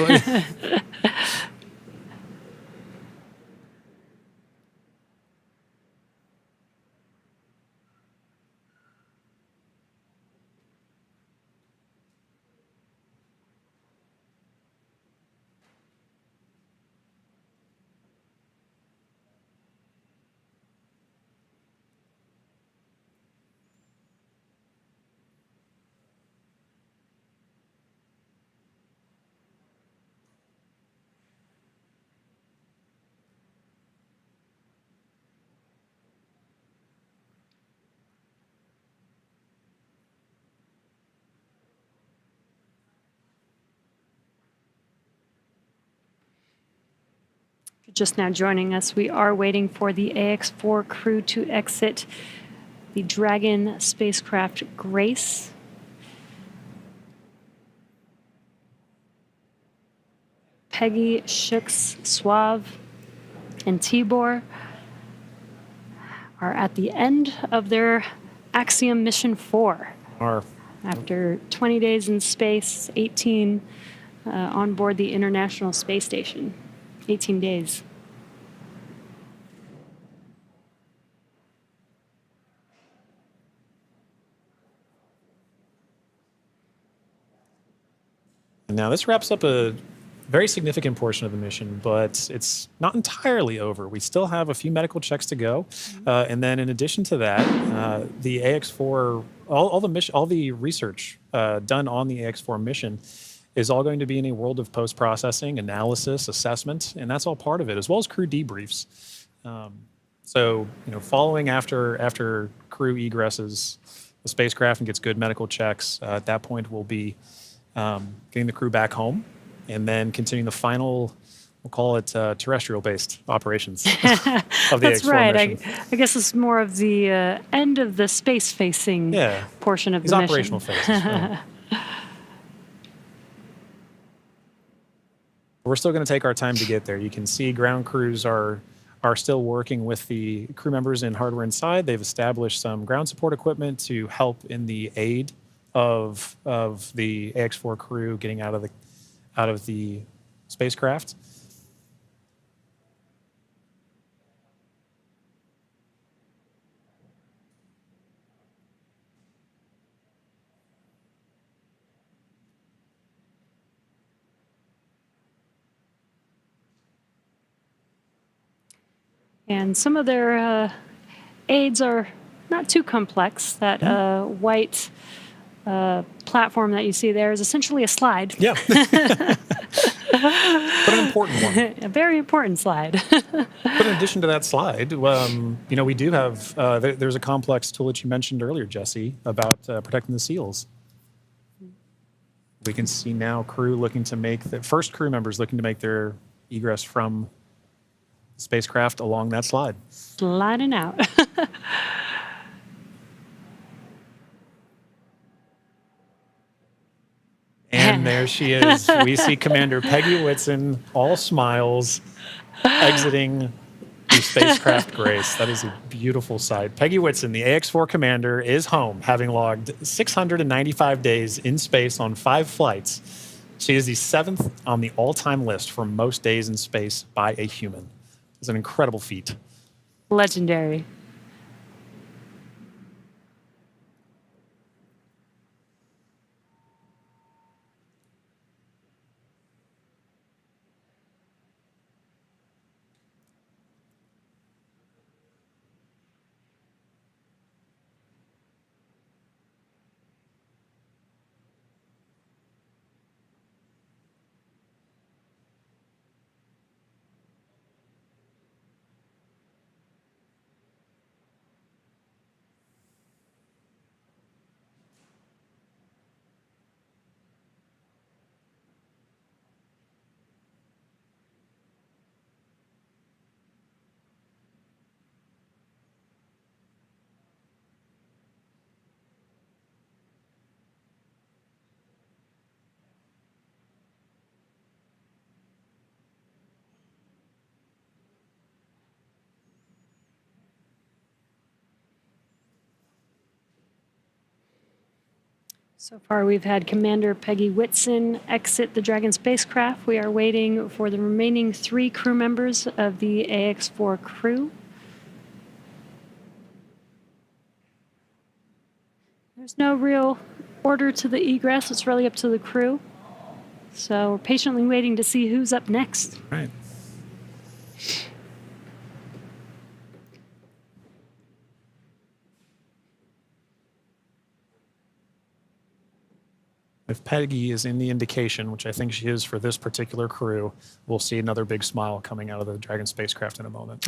Just now joining us, we are waiting for the Ax-4 crew to exit the Dragon spacecraft Grace. Peggy, Shooks, Suave, and Tibor are at the end of their Axiom Mission 4. After 20 days in space, 18 on board the International Space Station. 18 days. Now this wraps up a very significant portion of the mission, but it's not entirely over. We still have a few medical checks to go, and then in addition to that, the Ax-4, all the research done on the Ax-4 mission is all going to be in a world of post-processing, analysis, assessment, and that's all part of it, as well as crew debriefs. So, following after crew egresses the spacecraft and gets good medical checks, at that point we'll be getting the crew back home, and then continuing the final, we'll call it terrestrial-based operations of the That's Ax-4 right. mission. I guess it's more of the end of the space-facing portion of the mission. Operational phases. Right. We're still going to take our time to get there. You can see ground crews are still working with the crew members and hardware inside. They've established some ground support equipment to help in the aid of the Ax-4 crew getting out of the spacecraft. And some of their aids are not too complex. That white platform that you see there is essentially a slide. Yeah. But an important one. A very important slide. But in addition to that slide, we do have, there's a complex tool that you mentioned earlier, Jesse, about protecting the seals. We can see now crew looking to make, the first crew members looking to make their egress from the spacecraft along that slide. Sliding out. And there she is. We see Commander Peggy Whitson, all smiles, exiting the spacecraft grace. That is a beautiful sight. Peggy Whitson, the Ax-4 commander, is home, having logged 695 days in space on 5 flights. She is the 7th on the all-time list for most days in space by a human. It's an incredible feat. Legendary. So far, we've had Commander Peggy Whitson exit the Dragon spacecraft. We are waiting for the remaining 3 crew members of the Ax-4 crew. There's no real order to the egress. It's really up to the crew. So we're patiently waiting to see who's up next. Right. If Peggy is in the indication, which I think she is for this particular crew, we'll see another big smile coming out of the Dragon spacecraft in a moment.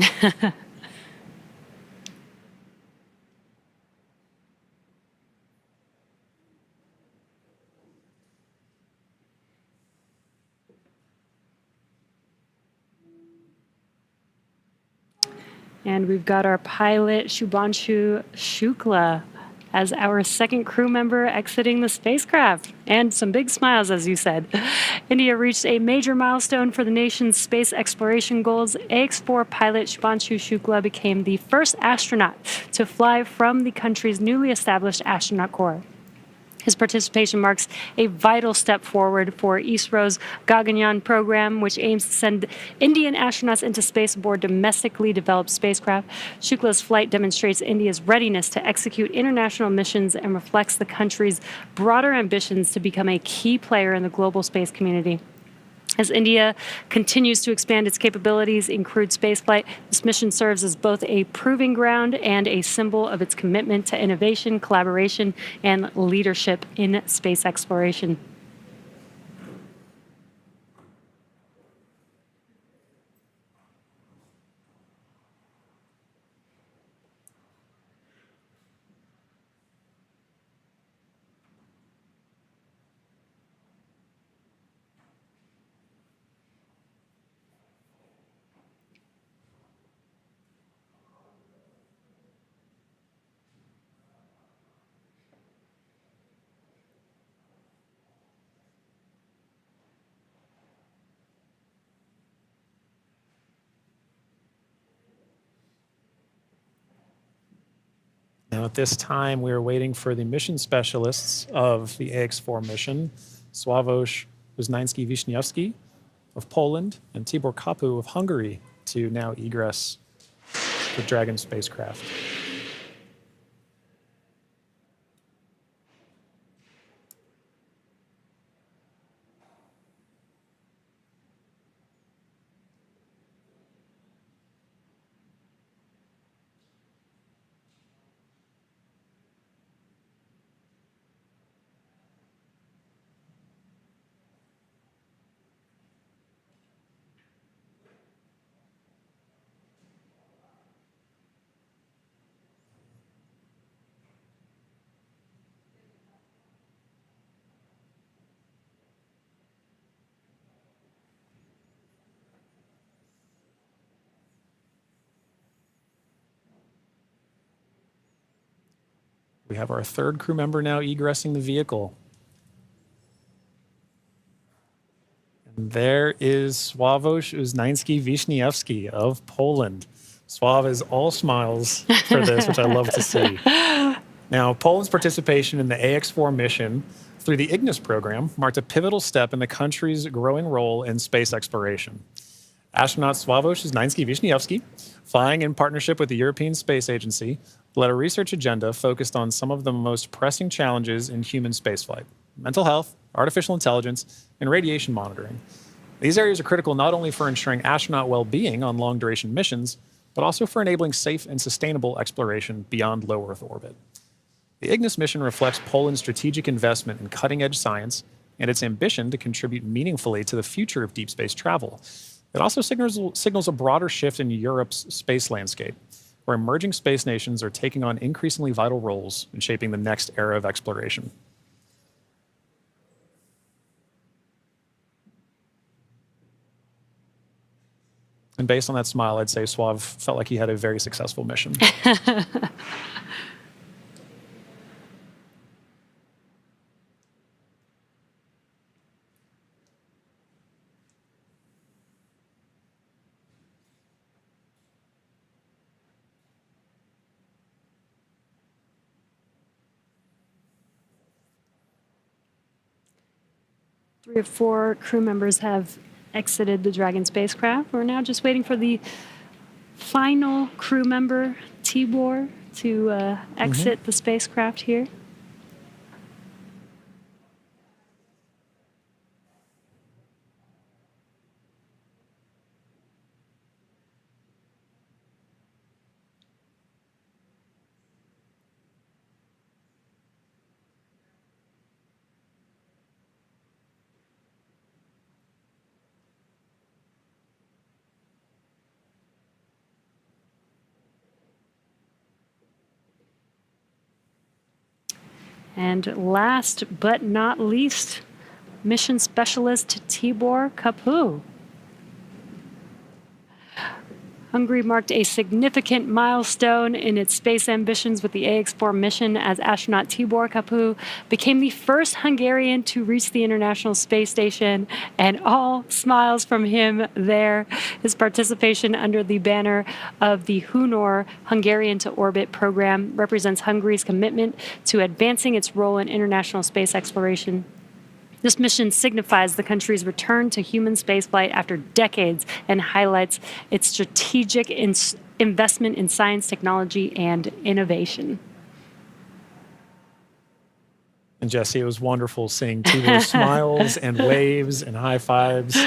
And we've got our pilot, Shubhanshu Shukla, as our 2nd crew member exiting the spacecraft. And some big smiles, as you said. India reached a major milestone for the nation's space exploration goals. Ax-4 pilot Shubhanshu Shukla became the first astronaut to fly from the country's newly established astronaut corps. His participation marks a vital step forward for ISRO's Gaganyaan program, which aims to send Indian astronauts into space aboard domestically developed spacecraft. Shukla's flight demonstrates India's readiness to execute international missions and reflects the country's broader ambitions to become a key player in the global space community. As India continues to expand its capabilities in crewed spaceflight, this mission serves as both a proving ground and a symbol of its commitment to innovation, collaboration, and leadership in space exploration. Now, at this time, we are waiting for the mission specialists of the Ax-4 mission, Sławomir Uznański-Wiśniewski of Poland and Tibor Kapu of Hungary, to now egress the Dragon spacecraft. We have our 3rd crew member now egressing the vehicle. And there is Sławomir Uznański-Wiśniewski of Poland. Suave is all smiles for this, which I love to see. Now, Poland's participation in the Ax-4 mission through the Ignis program marked a pivotal step in the country's growing role in space exploration. Astronaut Sławomir Znański-Wiśniewski, flying in partnership with the European Space Agency, led a research agenda focused on some of the most pressing challenges in human spaceflight: mental health, artificial intelligence, and radiation monitoring. These areas are critical not only for ensuring astronaut well-being on long-duration missions, but also for enabling safe and sustainable exploration beyond low Earth orbit. The Ignis mission reflects Poland's strategic investment in cutting-edge science and its ambition to contribute meaningfully to the future of deep space travel. It also signals a broader shift in Europe's space landscape, where emerging space nations are taking on increasingly vital roles in shaping the next era of exploration. And based on that smile, I'd say Suave felt like he had a very successful mission. 3 of 4 crew members have exited the Dragon spacecraft. We're now just waiting for the final crew member, Tibor, to exit the spacecraft here. And last but not least, mission specialist Tibor Kapu. Hungary marked a significant milestone in its space ambitions with the Ax-4 mission as astronaut Tibor Kapu became the first Hungarian to reach the International Space Station, and all smiles from him there. His participation under the banner of the Hunor Hungarian to Orbit program represents Hungary's commitment to advancing its role in international space exploration. This mission signifies the country's return to human spaceflight after decades and highlights its strategic investment in science, technology, and innovation. And Jesse, it was wonderful seeing Tibor's smiles and waves and high fives.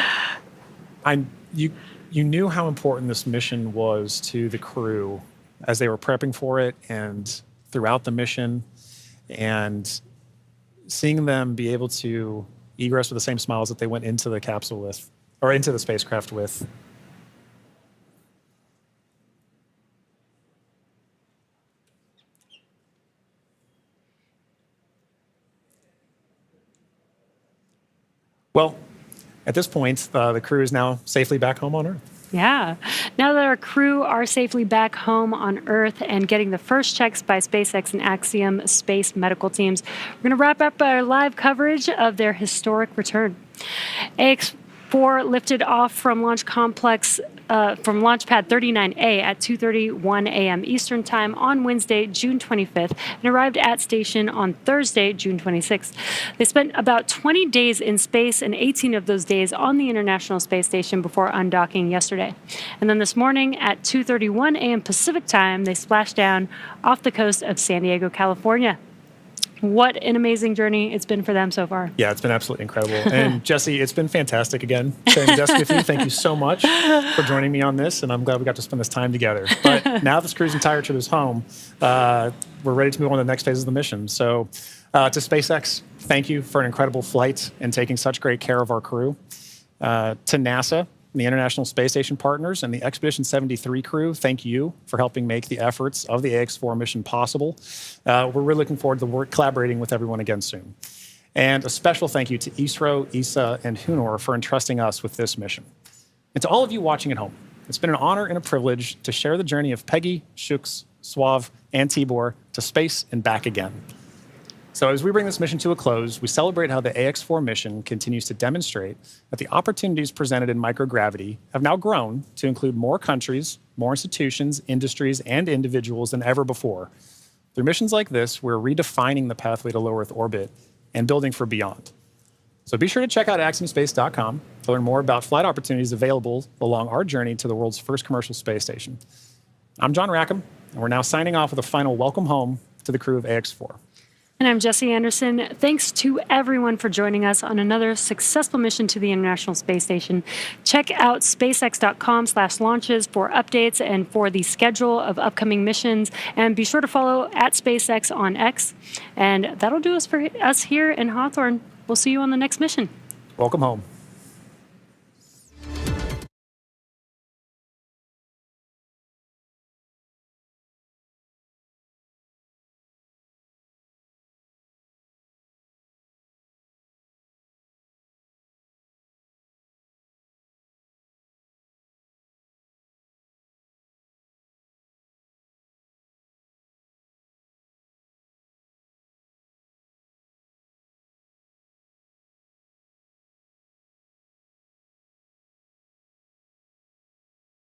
You knew how important this mission was to the crew as they were prepping for it and throughout the mission. And seeing them be able to egress with the same smiles that they went into the capsule with, or into the spacecraft with. Well, at this point, the crew is now safely back home on Earth. Yeah. Now that our crew are safely back home on Earth and getting the first checks by SpaceX and Axiom space medical teams, we're going to wrap up our live coverage of their historic return. Ax-4 lifted off from Launch Complex, from Launch Pad 39A at 2:31 a.m. Eastern Time on Wednesday, June 25th, and arrived at station on Thursday, June 26th. They spent about 20 days in space and 18 of those days on the International Space Station before undocking yesterday. And then this morning at 2:31 a.m. Pacific Time, they splashed down off the coast of San Diego, California. What an amazing journey it's been for them so far. Yeah, it's been absolutely incredible. And Jesse, it's been fantastic again sharing the desk with you. Thank you so much for joining me on this, and I'm glad we got to spend this time together. But now this cruise entire trip is home, we're ready to move on to the next phase of the mission. So to SpaceX, thank you for an incredible flight and taking such great care of our crew. To NASA, the International Space Station partners, and the Expedition 73 crew, thank you for helping make the efforts of the Ax-4 mission possible. We're really looking forward to collaborating with everyone again soon. And a special thank you to ISRO, ESA, and Hunor for entrusting us with this mission. And to all of you watching at home, it's been an honor and a privilege to share the journey of Peggy, Shux, Suave, and Tibor to space and back again. So as we bring this mission to a close, we celebrate how the Ax-4 mission continues to demonstrate that the opportunities presented in microgravity have now grown to include more countries, more institutions, industries, and individuals than ever before. Through missions like this, we're redefining the pathway to low Earth orbit and building for beyond. So be sure to check out axiomspace.com to learn more about flight opportunities available along our journey to the world's first commercial space station. I'm John Rackham, and we're now signing off with a final welcome home to the crew of Ax-4. And I'm Jesse Anderson. Thanks to everyone for joining us on another successful mission to the International Space Station. Check out spacex.com/launches for updates and for the schedule of upcoming missions. And be sure to follow at SpaceX on X. And that'll do us for us here in Hawthorne. We'll see you on the next mission. Welcome home.